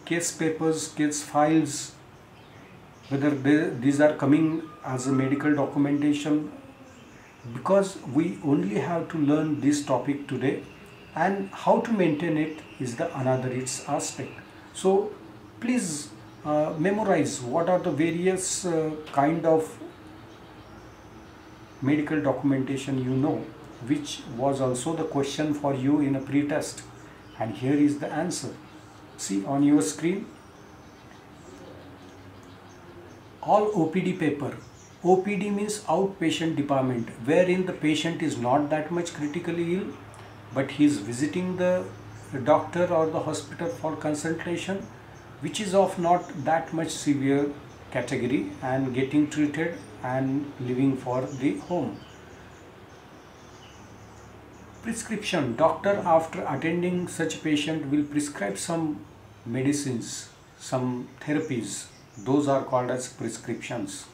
case papers, case files, whether these are coming as a medical documentation? Because we only have to learn this topic today, and how to maintain it is the another its aspect. So please memorize what are the various kind of medical documentation you know, which was also the question for you in a pre-test, and here is the answer. See on your screen, all OPD paper. OPD means outpatient department, wherein the patient is not that much critically ill, but he is visiting the doctor or the hospital for consultation, which is of not that much severe category, and getting treated and living for the home. Prescription. Doctor, after attending such patient, will prescribe some medicines, some therapies. Those are called as prescriptions.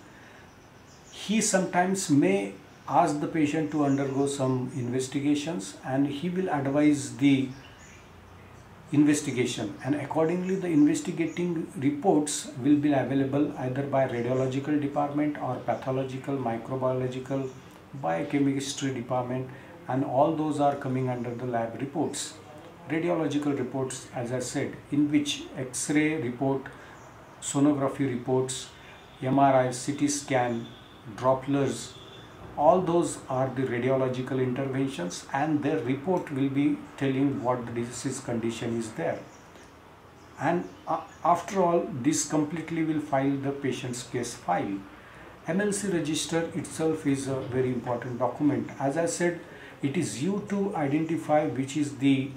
He sometimes may ask the patient to undergo some investigations, and he will advise the investigation, and accordingly the investigating reports will be available either by radiological department or pathological, microbiological, biochemistry department, and all those are coming under the lab reports. Radiological reports, as I said, in which X-ray report, sonography reports, MRI, CT scan, Dopplers, all those are the radiological interventions, and their report will be telling what the disease condition is there. And after all, this completely will file the patient's case file. MLC register itself is a very important document. As I said, it is you to identify which is the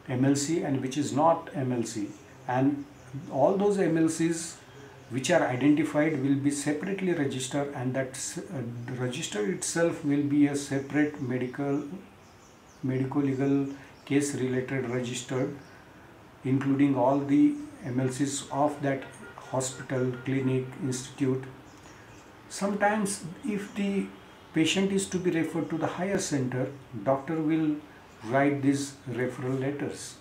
MLC and which is not MLC, and all those MLCs which are identified will be separately registered, and that register itself will be a separate medical legal case related register, including all the MLCs of that hospital, clinic, institute. Sometimes if the patient is to be referred to the higher center, doctor will write these referral letters.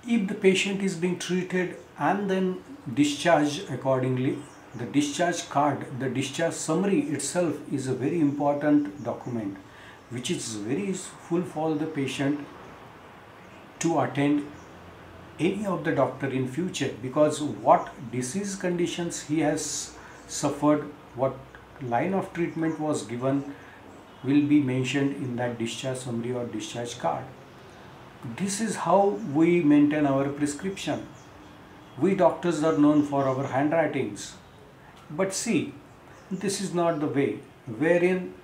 If the patient is being treated and then discharged accordingly, the discharge card, the discharge summary itself is a very important document, which is very useful for the patient to attend any of the doctor in future, because what disease conditions he has suffered, what line of treatment was given will be mentioned in that discharge summary or discharge card. This is how we maintain our prescription. We doctors are known for our handwritings. But see, This is not the way wherein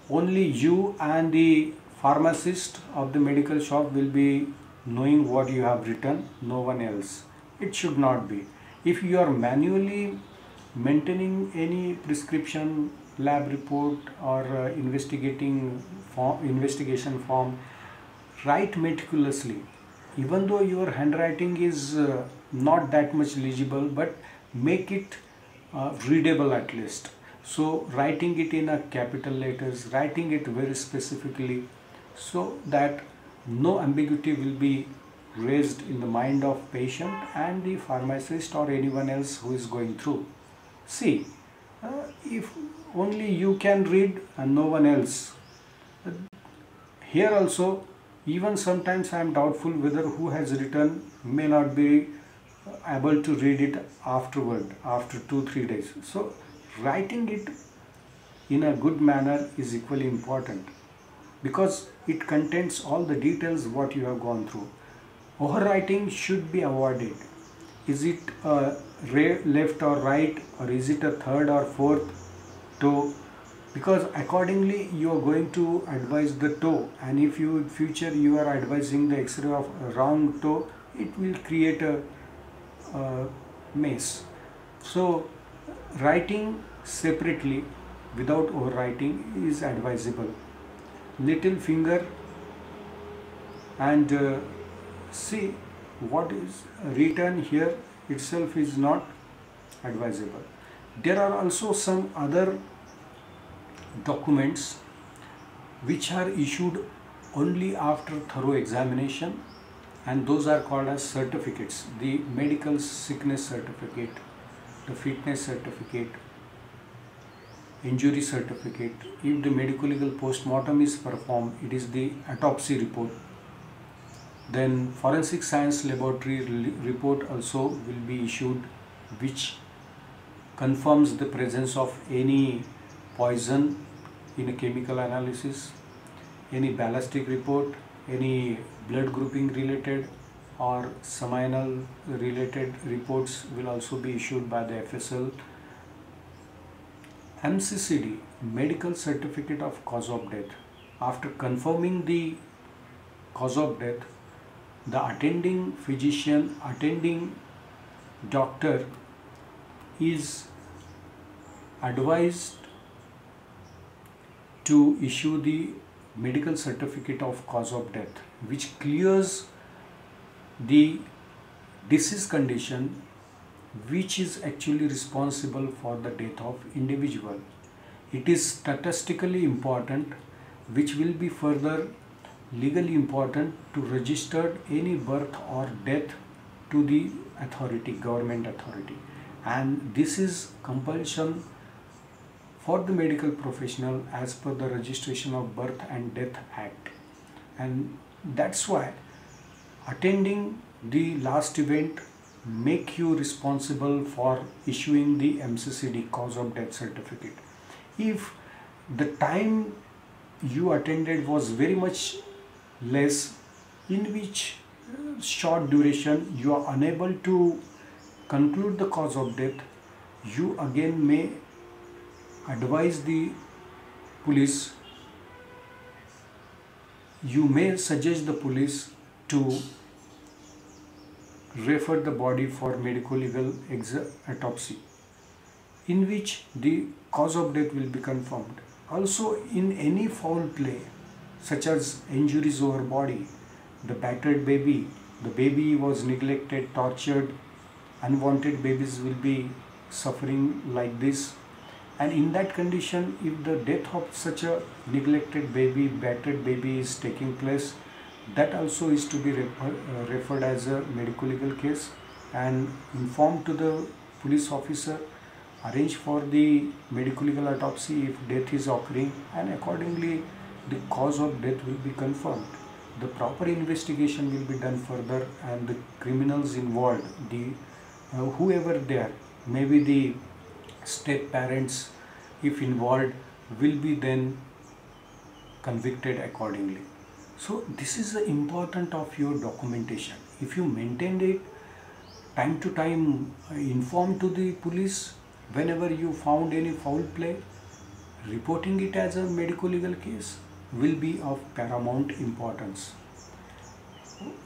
only you and the pharmacist of the medical shop will be knowing what you have written, no one else. It should not be. If you are manually maintaining any prescription, lab report or investigation form, write meticulously. Even though your handwriting is not that much legible, but make it readable at least. So writing it in a capital letters, writing it very specifically, so that no ambiguity will be raised in the mind of patient and the pharmacist or anyone else who is going through. See, if only you can read and no one else. Here also, even sometimes I am doubtful whether who has written may not be able to read it afterward, after 2-3 days. So writing it in a good manner is equally important, because it contains all the details what you have gone through. Overwriting should be avoided. Is it left or right, or is it a third or fourth toe? Because accordingly you are going to advise the toe, and if you in future you are advising the x-ray of a wrong toe, it will create a mess. So writing separately without overwriting is advisable. Little finger and see what is written here itself is not advisable. There are also some other documents which are issued only after thorough examination, and those are called as certificates. The medical sickness certificate, the fitness certificate, injury certificate. If the medical legal post-mortem is performed, it is the autopsy report. Then forensic science laboratory report also will be issued, which confirms the presence of any poison in a chemical analysis. Any ballistic report, any blood grouping related or seminal related reports will also be issued by the FSL. MCCD, medical certificate of cause of death. After confirming the cause of death, the attending physician, attending doctor is advised to issue the medical certificate of cause of death, which clears the disease condition which is actually responsible for the death of individual. It is statistically important, which will be further legally important to register any birth or death to the authority, government authority. And this is compulsion for the medical professional as per the Registration of Birth and Death Act. And that's why attending the last event make you responsible for issuing the MCCD cause of death certificate. If the time you attended was very much less, in which short duration you are unable to conclude the cause of death, you again may advise the police, you may suggest the police to refer the body for medical legal autopsy, in which the cause of death will be confirmed. Also, in any foul play such as injuries over body, the battered baby, the baby was neglected, tortured, unwanted babies will be suffering like this. And in that condition, if the death of such a neglected baby, battered baby is taking place, that also is to be referred as a medical legal case and informed to the police officer, arrange for the medical legal autopsy if death is occurring, and accordingly the cause of death will be confirmed. The proper investigation will be done further, and the criminals involved, the whoever they are, maybe the step parents if involved, will be then convicted accordingly. So this is the importance of your documentation. If you maintain it time to time, inform to the police, whenever you found any foul play, reporting it as a medico legal case will be of paramount importance.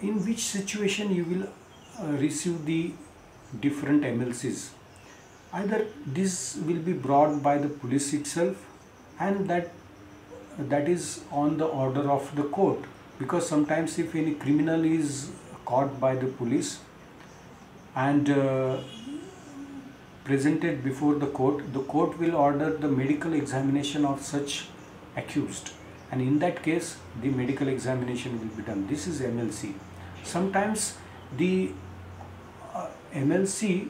In which situation you will receive the different MLCs. Either this will be brought by the police itself, and that is on the order of the court, because sometimes if any criminal is caught by the police and presented before the court will order the medical examination of such accused, and in that case the medical examination will be done. This is MLC. Sometimes the MLC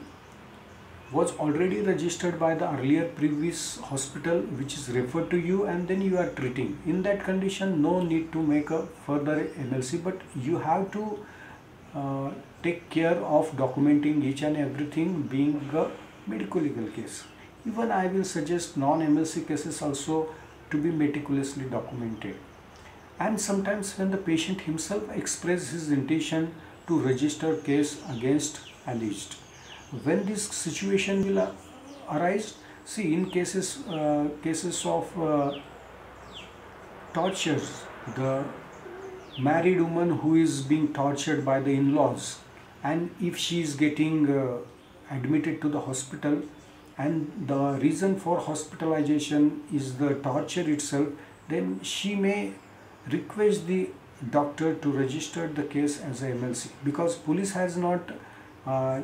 was already registered by the earlier previous hospital which is referred to you, and then you are treating. In that condition, no need to make a further MLC, but you have to take care of documenting each and everything being a medico legal case. Even I will suggest non-MLC cases also to be meticulously documented. And sometimes when the patient himself expresses his intention to register case against alleged, when this situation will arise, see, in cases of tortures, the married woman who is being tortured by the in-laws, and if she is getting admitted to the hospital and the reason for hospitalization is the torture itself, then she may request the doctor to register the case as a MLC, because police has not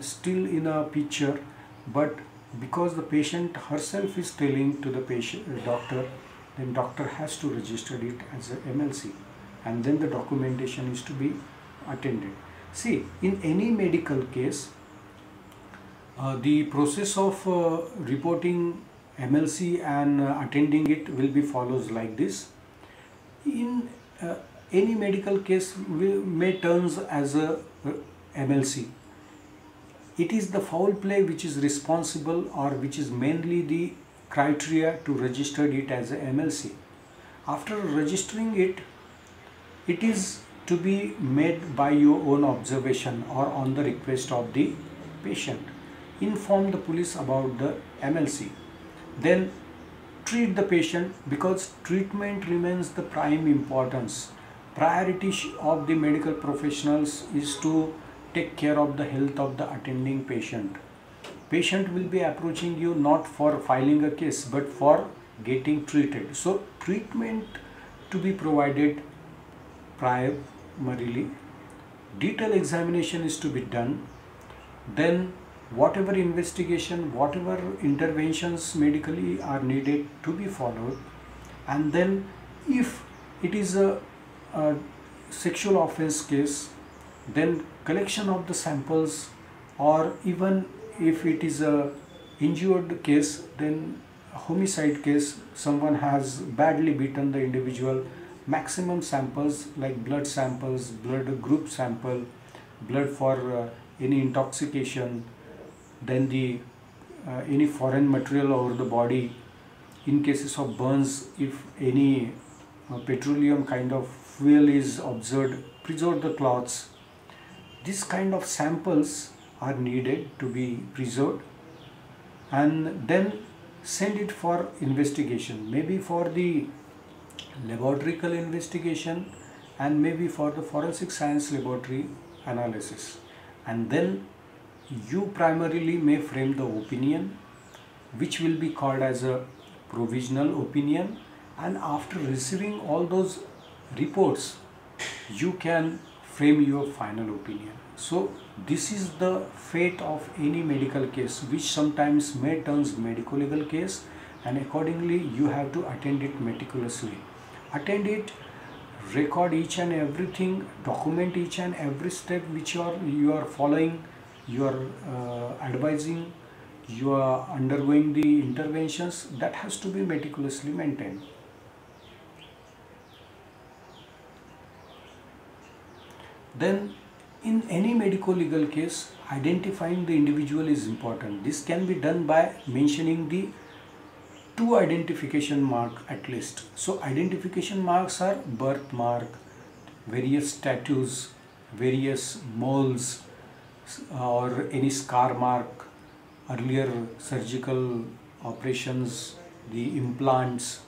still in a picture, but because the patient herself is telling to the doctor, then doctor has to register it as a MLC, and then the documentation is to be attended. See, in any medical case, the process of reporting MLC and attending it will be follows like this. In any medical case may turns as a MLC. It is the foul play which is responsible, or which is mainly the criteria to register it as a MLC. After registering it, it is to be made by your own observation or on the request of the patient. Inform the police about the MLC. Then treat the patient, because treatment remains the prime importance. Priority of the medical professionals is to take care of the health of the attending patient. Patient will be approaching you not for filing a case, but for getting treated. So treatment to be provided primarily. Detailed examination is to be done. Then whatever investigation, whatever interventions medically are needed to be followed. And then if it is a sexual offense case, then collection of the samples, or even if it is a injured case, then homicide case, someone has badly beaten the individual, maximum samples like blood samples, blood group sample, blood for any intoxication, then the any foreign material over the body. In cases of burns, if any petroleum kind of fuel is observed, preserve the cloths. This kind of samples are needed to be preserved, and then send it for investigation, maybe for the laboratory investigation and maybe for the forensic science laboratory analysis. And then you primarily may frame the opinion, which will be called as a provisional opinion, and after receiving all those reports you can frame your final opinion. So this is the fate of any medical case, which sometimes may turns medico legal case, and accordingly you have to attend it meticulously. Attend it, record each and everything, document each and every step which you are following, you are advising, you are undergoing the interventions. That has to be meticulously maintained. Then in any medico-legal case, identifying the individual is important. This can be done by mentioning the 2 identification marks at least. So identification marks are birthmark, various tattoos, various moles, or any scar mark, earlier surgical operations, the implants,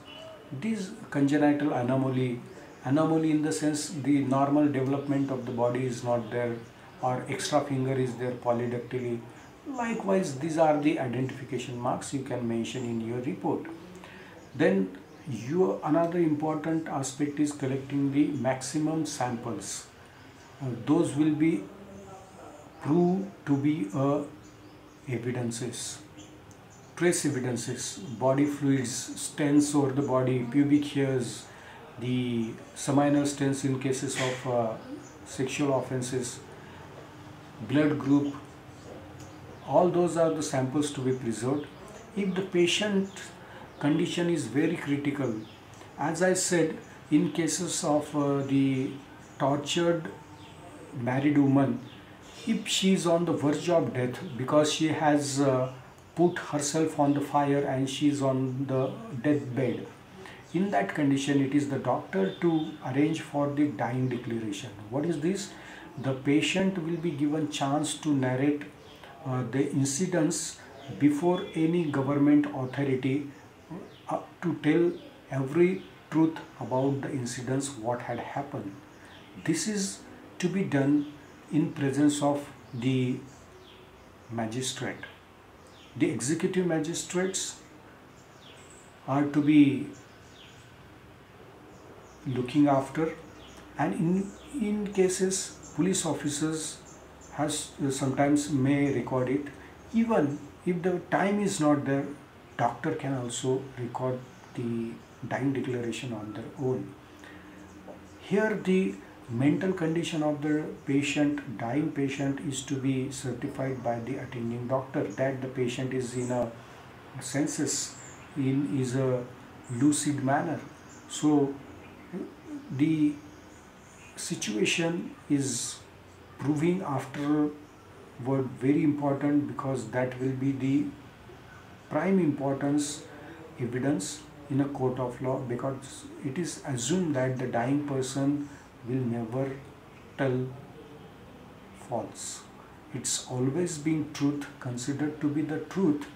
these congenital anomaly in the sense the normal development of the body is not there, or extra finger is there, polydactyly. Likewise, these are the identification marks you can mention in your report. Then another important aspect is collecting the maximum samples. Those will be proved to be evidences, trace evidences, body fluids, stents over the body, pubic hairs, the seminal stents in cases of sexual offenses, blood group, all those are the samples to be preserved. If the patient condition is very critical, as I said, in cases of the tortured married woman, if she is on the verge of death because she has put herself on the fire and she is on the deathbed, in that condition it is the doctor to arrange for the dying declaration. What is this? The patient will be given chance to narrate the incidents before any government authority, to tell every truth about the incidents, what had happened. This is to be done in presence of the magistrate. The executive magistrates are to be looking after, and in cases police officers has sometimes may record it. Even if the time is not there, doctor can also record the dying declaration on their own. Here the mental condition of the patient, dying patient, is to be certified by the attending doctor that the patient is in a senses, is a lucid manner. So the situation is proving afterward very important, because that will be the prime importance evidence in a court of law, because it is assumed that the dying person will never tell false. It's always been truth, considered to be the truth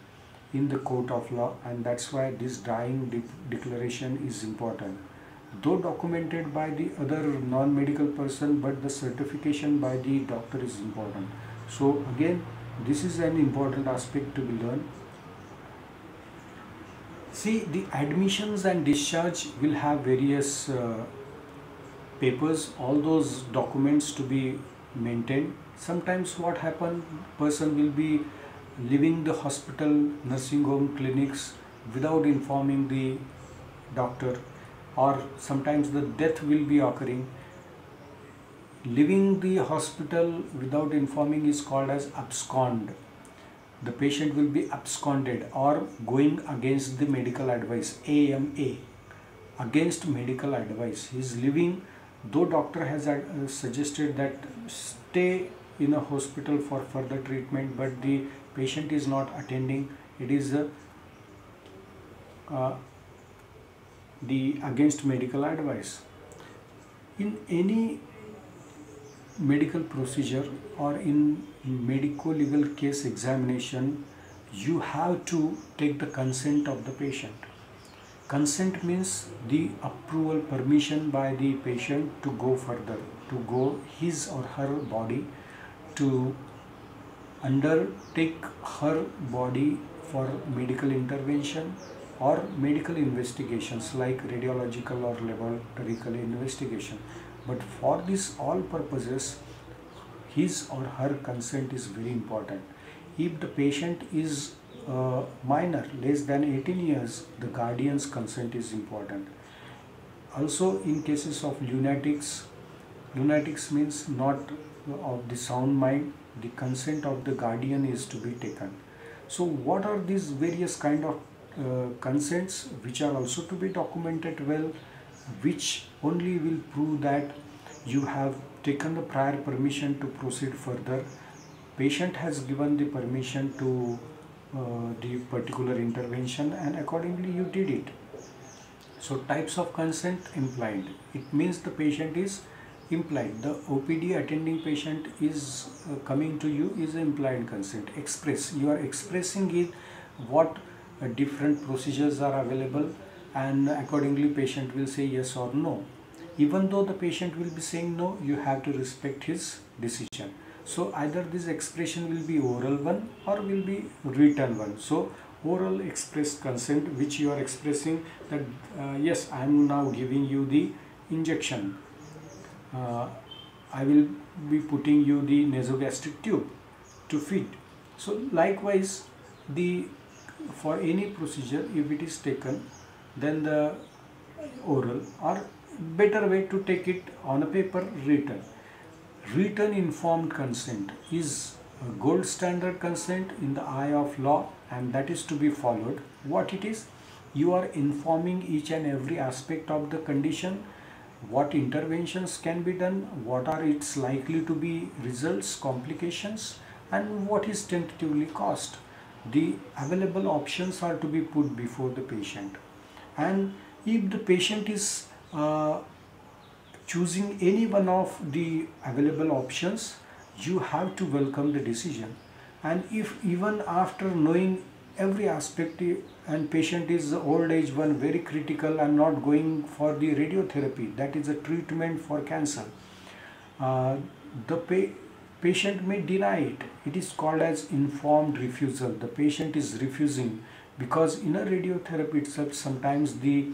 in the court of law, and that's why this dying declaration is important. Though documented by the other non-medical person, but the certification by the doctor is important. So again, this is an important aspect to be learned. See, the admissions and discharge will have various papers, all those documents to be maintained. Sometimes what happens, person will be leaving the hospital, nursing home, clinics without informing the doctor, or sometimes the death will be occurring. Leaving the hospital without informing is called as abscond. The patient will be absconded, or going against the medical advice, AMA, against medical advice. He is leaving, though doctor has suggested that stay in a hospital for further treatment, but the patient is not attending. It is the against medical advice. In any medical procedure or in medico-legal case examination, you have to take the consent of the patient. Consent means the approval, permission by the patient to go further, to go his or her body, to undertake her body for medical intervention or medical investigations like radiological or laboratory investigation. But for this all purposes, his or her consent is very important. If the patient is minor, less than 18 years, the guardian's consent is important. Also in cases of lunatics means not of the sound mind, the consent of the guardian is to be taken. So what are these various kind of consents which are also to be documented well, which only will prove that you have taken the prior permission to proceed further. Patient has given the permission to the particular intervention, and accordingly you did it. So types of consent implied. It means the patient is implied. The OPD attending patient is coming to you is implied consent. Express. You are expressing it what different procedures are available, and accordingly patient will say yes or no. Even though the patient will be saying no, you have to respect his decision. So either this expression will be oral one or will be written one. So oral expressed consent, which you are expressing that yes, I am now giving you the injection. I will be putting you the nasogastric tube to feed. So likewise, for any procedure, if it is taken, then the oral, or better way to take it on a paper, written. Written informed consent is a gold standard consent in the eye of law, and that is to be followed. What it is? You are informing each and every aspect of the condition, what interventions can be done, what are its likely to be results, complications, and what is tentatively cost. The available options are to be put before the patient, and if the patient is choosing any one of the available options, you have to welcome the decision. And if even after knowing every aspect and patient is old age one, very critical and not going for the radiotherapy, that is a treatment for cancer, the patient may deny it. It is called as informed refusal. The patient is refusing because in a radiotherapy itself sometimes the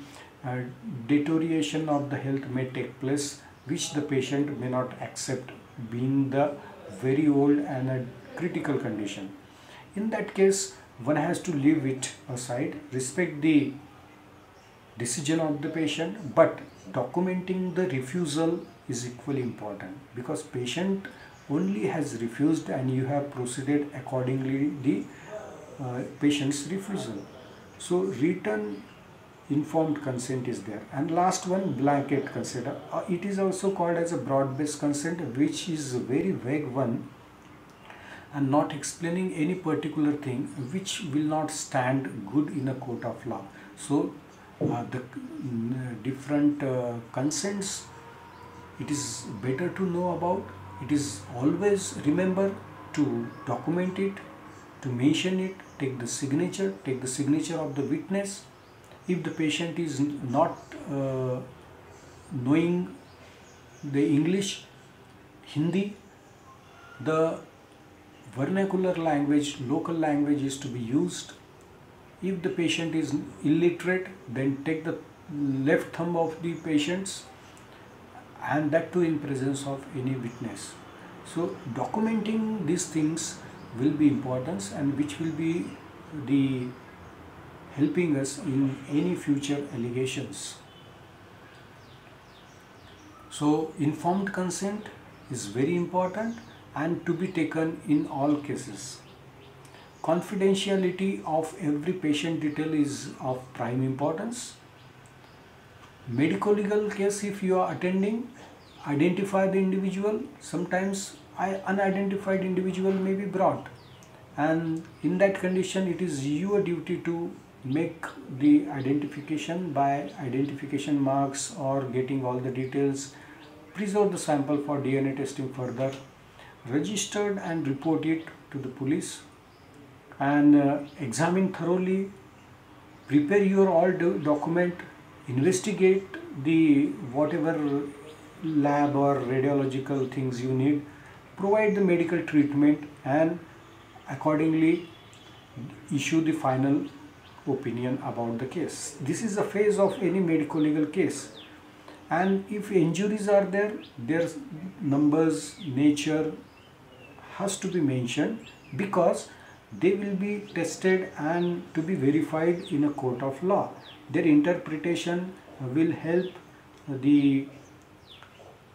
deterioration of the health may take place, which the patient may not accept, being the very old and a critical condition. In that case, one has to leave it aside, respect the decision of the patient, but documenting the refusal is equally important, because patient only has refused and you have proceeded accordingly the patient's refusal. So written informed consent is there. And last one, blanket consent. It is also called as a broad-based consent, which is a very vague one and not explaining any particular thing, which will not stand good in a court of law. So the different consents, it is better to know about. It is always remember to document it, to mention it, take the signature of the witness. If the patient is not knowing the English, Hindi, the vernacular language, local language is to be used. If the patient is illiterate, then take the left thumb of the patients, and that too in presence of any witness. So documenting these things will be important, and which will be the helping us in any future allegations. So informed consent is very important and to be taken in all cases. Confidentiality of every patient detail is of prime importance. Medico-legal case, if you are attending, identify the individual. Sometimes unidentified individual may be brought, and in that condition it is your duty to make the identification by identification marks or getting all the details, preserve the sample for DNA testing further, registered and report it to the police, and examine thoroughly, prepare your all document, investigate the whatever lab or radiological things you need, provide the medical treatment, and accordingly issue the final opinion about the case. This is a phase of any medico-legal case, and if injuries are there, their numbers, nature has to be mentioned, because they will be tested and to be verified in a court of law. Their interpretation will help the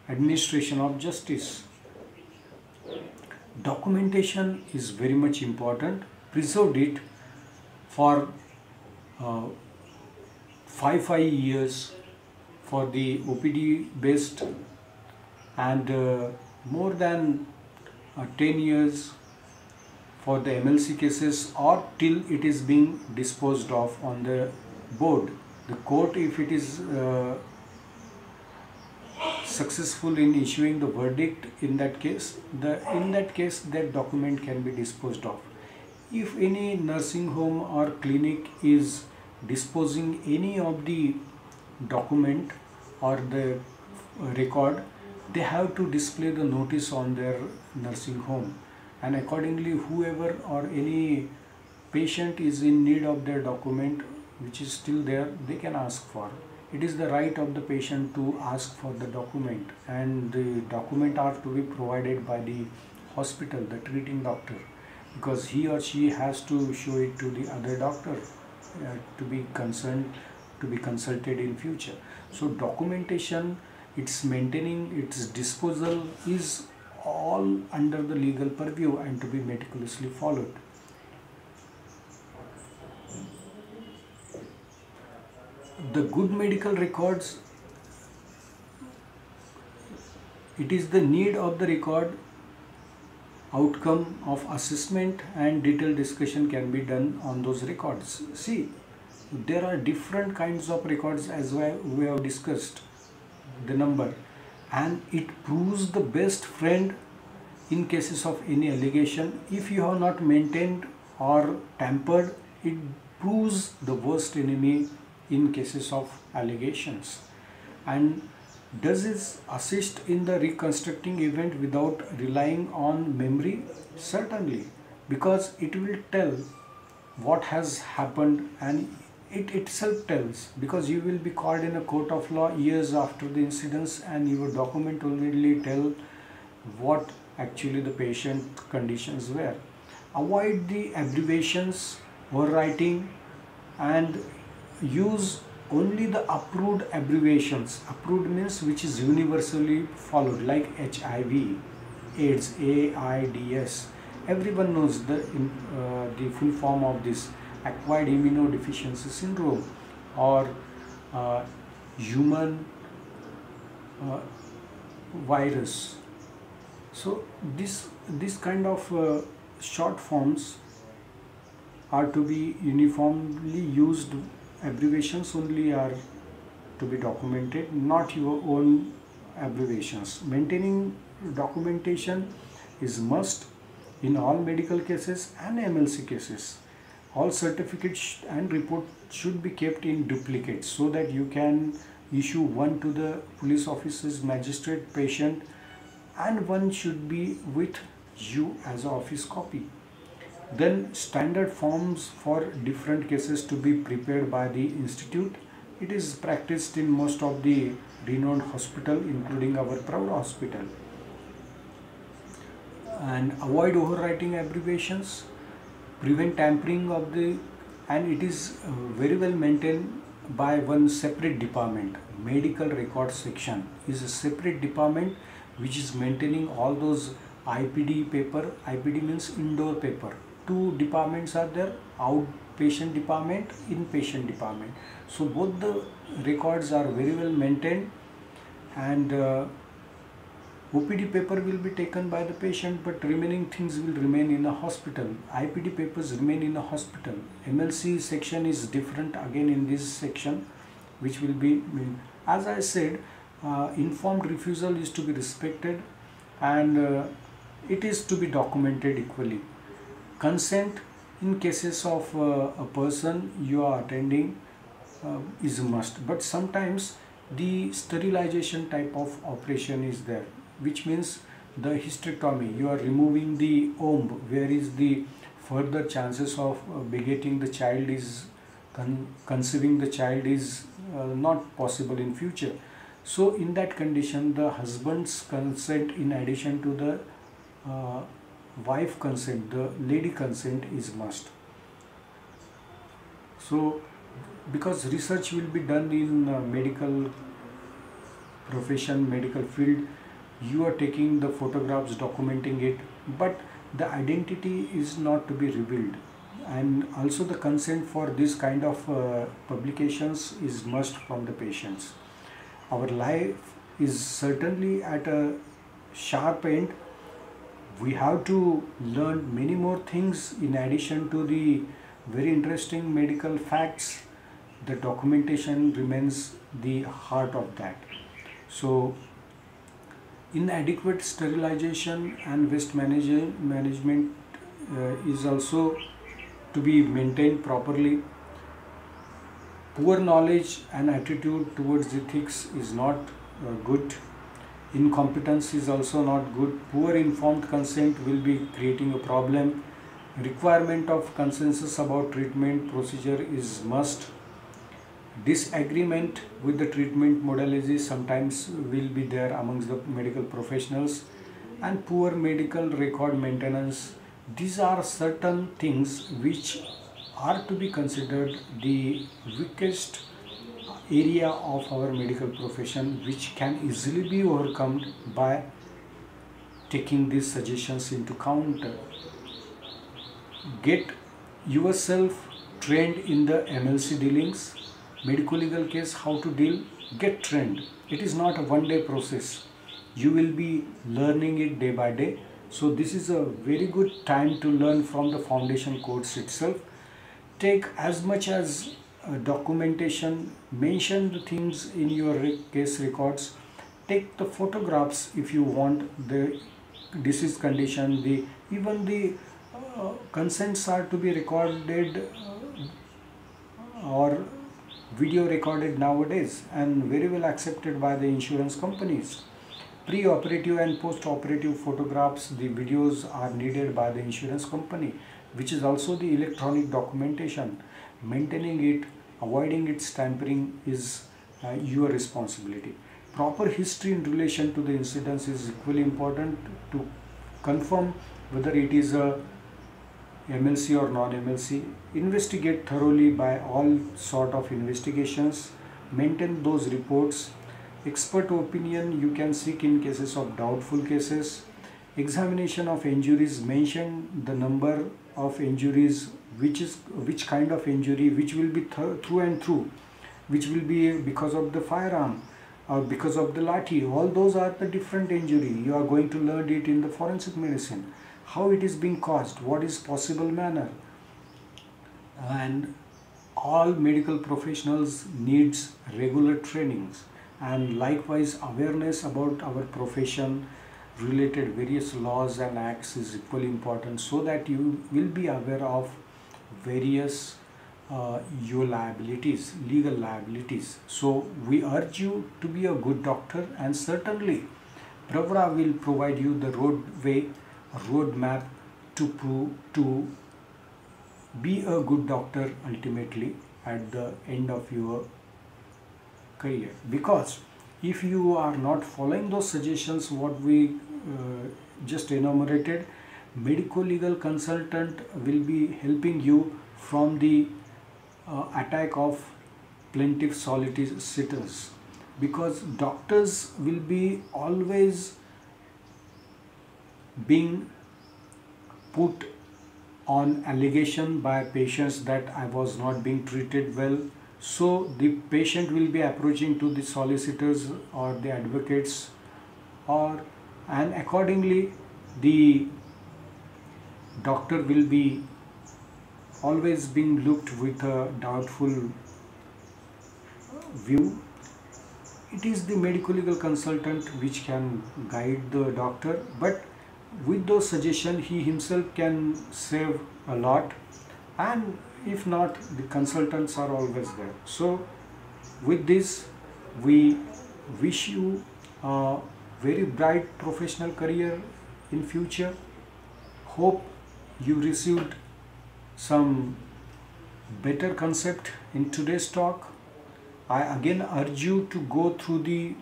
administration of justice. Documentation is very much important. Preserve it for 5 years for the OPD based, and more than 10 years for the MLC cases, or till it is being disposed of on the board. The court, if it is successful in issuing the verdict in that case, that document can be disposed of. If any nursing home or clinic is disposing any of the document or the record, they have to display the notice on their nursing home, and accordingly whoever or any patient is in need of their document which is still there, they can ask for. It is the right of the patient to ask for the document, and the document are to be provided by the hospital, the treating doctor, because he or she has to show it to the other doctor to be consulted in future. So documentation, its maintaining, its disposal is all under the legal purview and to be meticulously followed. The good medical records, it is the need of the record, outcome of assessment and detailed discussion can be done on those records. See, there are different kinds of records as we have discussed the number, and it proves the best friend in cases of any allegation. If you have not maintained or tampered, it proves the worst enemy in cases of allegations. And does it assist in the reconstructing event without relying on memory? Certainly, because it will tell what has happened, and it itself tells, because you will be called in a court of law years after the incidents and your document will really tell what actually the patient conditions were. Avoid the abbreviations or writing and use only the approved abbreviations. Approved means which is universally followed, like HIV, AIDS, AIDS. Everyone knows the full form of this, acquired immunodeficiency syndrome, or human virus. So this kind of short forms are to be uniformly used. Abbreviations only are to be documented, not your own abbreviations. Maintaining documentation is must in all medical cases and MLC cases. All certificates and reports should be kept in duplicate so that you can issue one to the police officers, magistrate, patient, and one should be with you as an office copy. Then standard forms for different cases to be prepared by the institute. It is practiced in most of the renowned hospital, including our proud hospital. And avoid overwriting abbreviations, prevent tampering of the, and it is very well maintained by one separate department. Medical records section is a separate department which is maintaining all those IPD paper. IPD means indoor paper. Two departments are there, outpatient department, inpatient department. So both the records are very well maintained, and OPD paper will be taken by the patient, but remaining things will remain in a hospital. IPD papers remain in a hospital. MLC section is different again in this section, which will be, as I said, informed refusal is to be respected, and it is to be documented equally. Consent in cases of a person you are attending is a must, but sometimes the sterilization type of operation is there, which means the hysterectomy, you are removing the womb, where is the further chances of begetting the child is, conceiving the child is not possible in future. So in that condition, the husband's consent in addition to the wife consent, the lady consent is must. So because research will be done in medical profession, medical field, you are taking the photographs, documenting it, but the identity is not to be revealed, and also the consent for this kind of publications is must from the patients. Our life is certainly at a sharp end. We have to learn many more things in addition to the very interesting medical facts. The documentation remains the heart of that. So Inadequate sterilization and waste management is also to be maintained properly. Poor knowledge and attitude towards ethics is not good. Incompetence is also not good. Poor informed consent will be creating a problem. Requirement of consensus about treatment procedure is must. Disagreement with the treatment modalities sometimes will be there amongst the medical professionals, and poor medical record maintenance. These are certain things which are to be considered the weakest area of our medical profession, which can easily be overcome by taking these suggestions into account. Get yourself trained in the MLC dealings, medical legal case, how to deal. Get trained. It is not a one-day process. You will be learning it day by day. So this is a very good time to learn from the foundation course itself. Take as much as documentation, mention the things in your case records, take the photographs if you want, the disease condition, even the consents are to be recorded or video recorded nowadays and very well accepted by the insurance companies. Pre-operative and post-operative photographs, the videos are needed by the insurance company, which is also the electronic documentation. Maintaining it, avoiding its tampering is your responsibility. Proper history in relation to the incidents is equally important to confirm whether it is a MLC or non-MLC. Investigate thoroughly by all sort of investigations. Maintain those reports. Expert opinion you can seek in cases of doubtful cases. Examination of injuries, mention the number of injuries, which kind of injury, which will be through and through, which will be because of the firearm or because of the lathi. All those are the different injury. You are going to learn it in the forensic medicine. How it is being caused, what is possible manner. And all medical professionals needs regular trainings and likewise awareness about our profession related various laws and acts is equally important, so that you will be aware of various your liabilities, legal liabilities. So we urge you to be a good doctor, and certainly Pravra will provide you the roadmap to be a good doctor ultimately at the end of your career. Because if you are not following those suggestions what we just enumerated, medical legal consultant will be helping you from the attack of plaintiff solicitors, because doctors will be always being put on allegation by patients that I was not being treated well. So the patient will be approaching to the solicitors or the advocates, and accordingly the doctor will be always being looked with a doubtful view. It is the medical legal consultant which can guide the doctor, but with those suggestions he himself can save a lot, and if not, the consultants are always there. So with this we wish you a very bright professional career in future. Hope you received some better concept in today's talk. I again urge you to go through the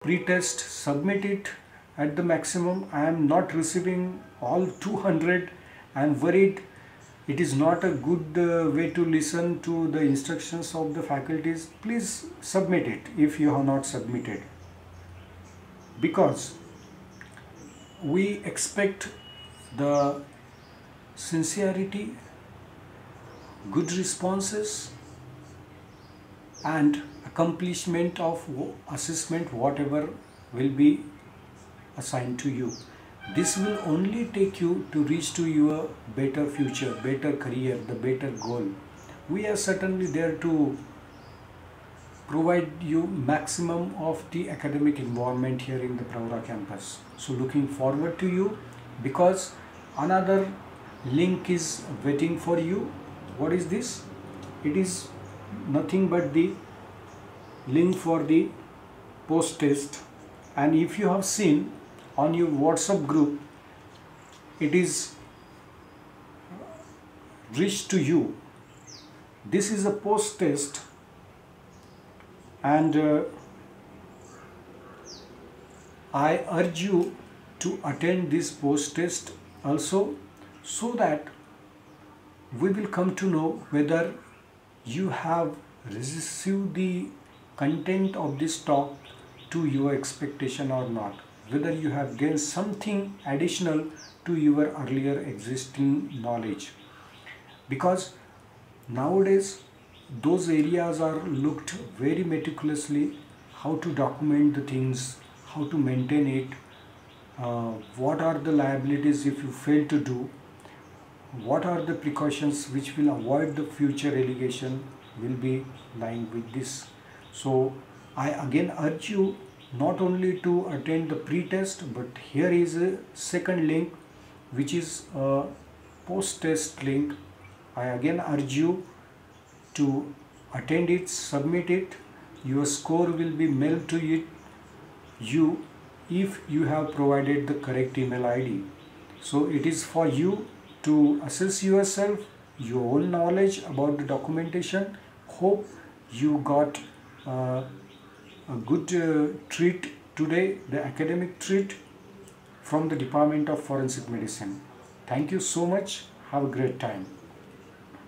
pre-test, submit it at the maximum. I am not receiving all 200. I am worried. It is not a good way to listen to the instructions of the faculties. Please submit it if you have not submitted, because we expect the sincerity, good responses and accomplishment of assessment whatever will be assigned to you. This will only take you to reach to your better future, better career, the better goal. We are certainly there to provide you maximum of the academic environment here in the Praura campus. So looking forward to you, because another link is waiting for you. What is this? It is nothing but the link for the post test, and if you have seen on your WhatsApp group, it is reached to you. This is a post test, and I urge you to attend this post test also, so that we will come to know whether you have received the content of this talk to your expectation or not, whether you have gained something additional to your earlier existing knowledge. Because nowadays those areas are looked very meticulously, how to document the things, how to maintain it, what are the liabilities if you fail to do, what are the precautions which will avoid the future allegation will be lying with this. So I again urge you not only to attend the pre-test, but here is a second link which is a post-test link. I again urge you to attend it, submit it. Your score will be mailed to you if you have provided the correct email ID. So it is for you to assess yourself, your own knowledge about the documentation. Hope you got a good treat today, the academic treat from the Department of Forensic Medicine. Thank you so much. Have a great time.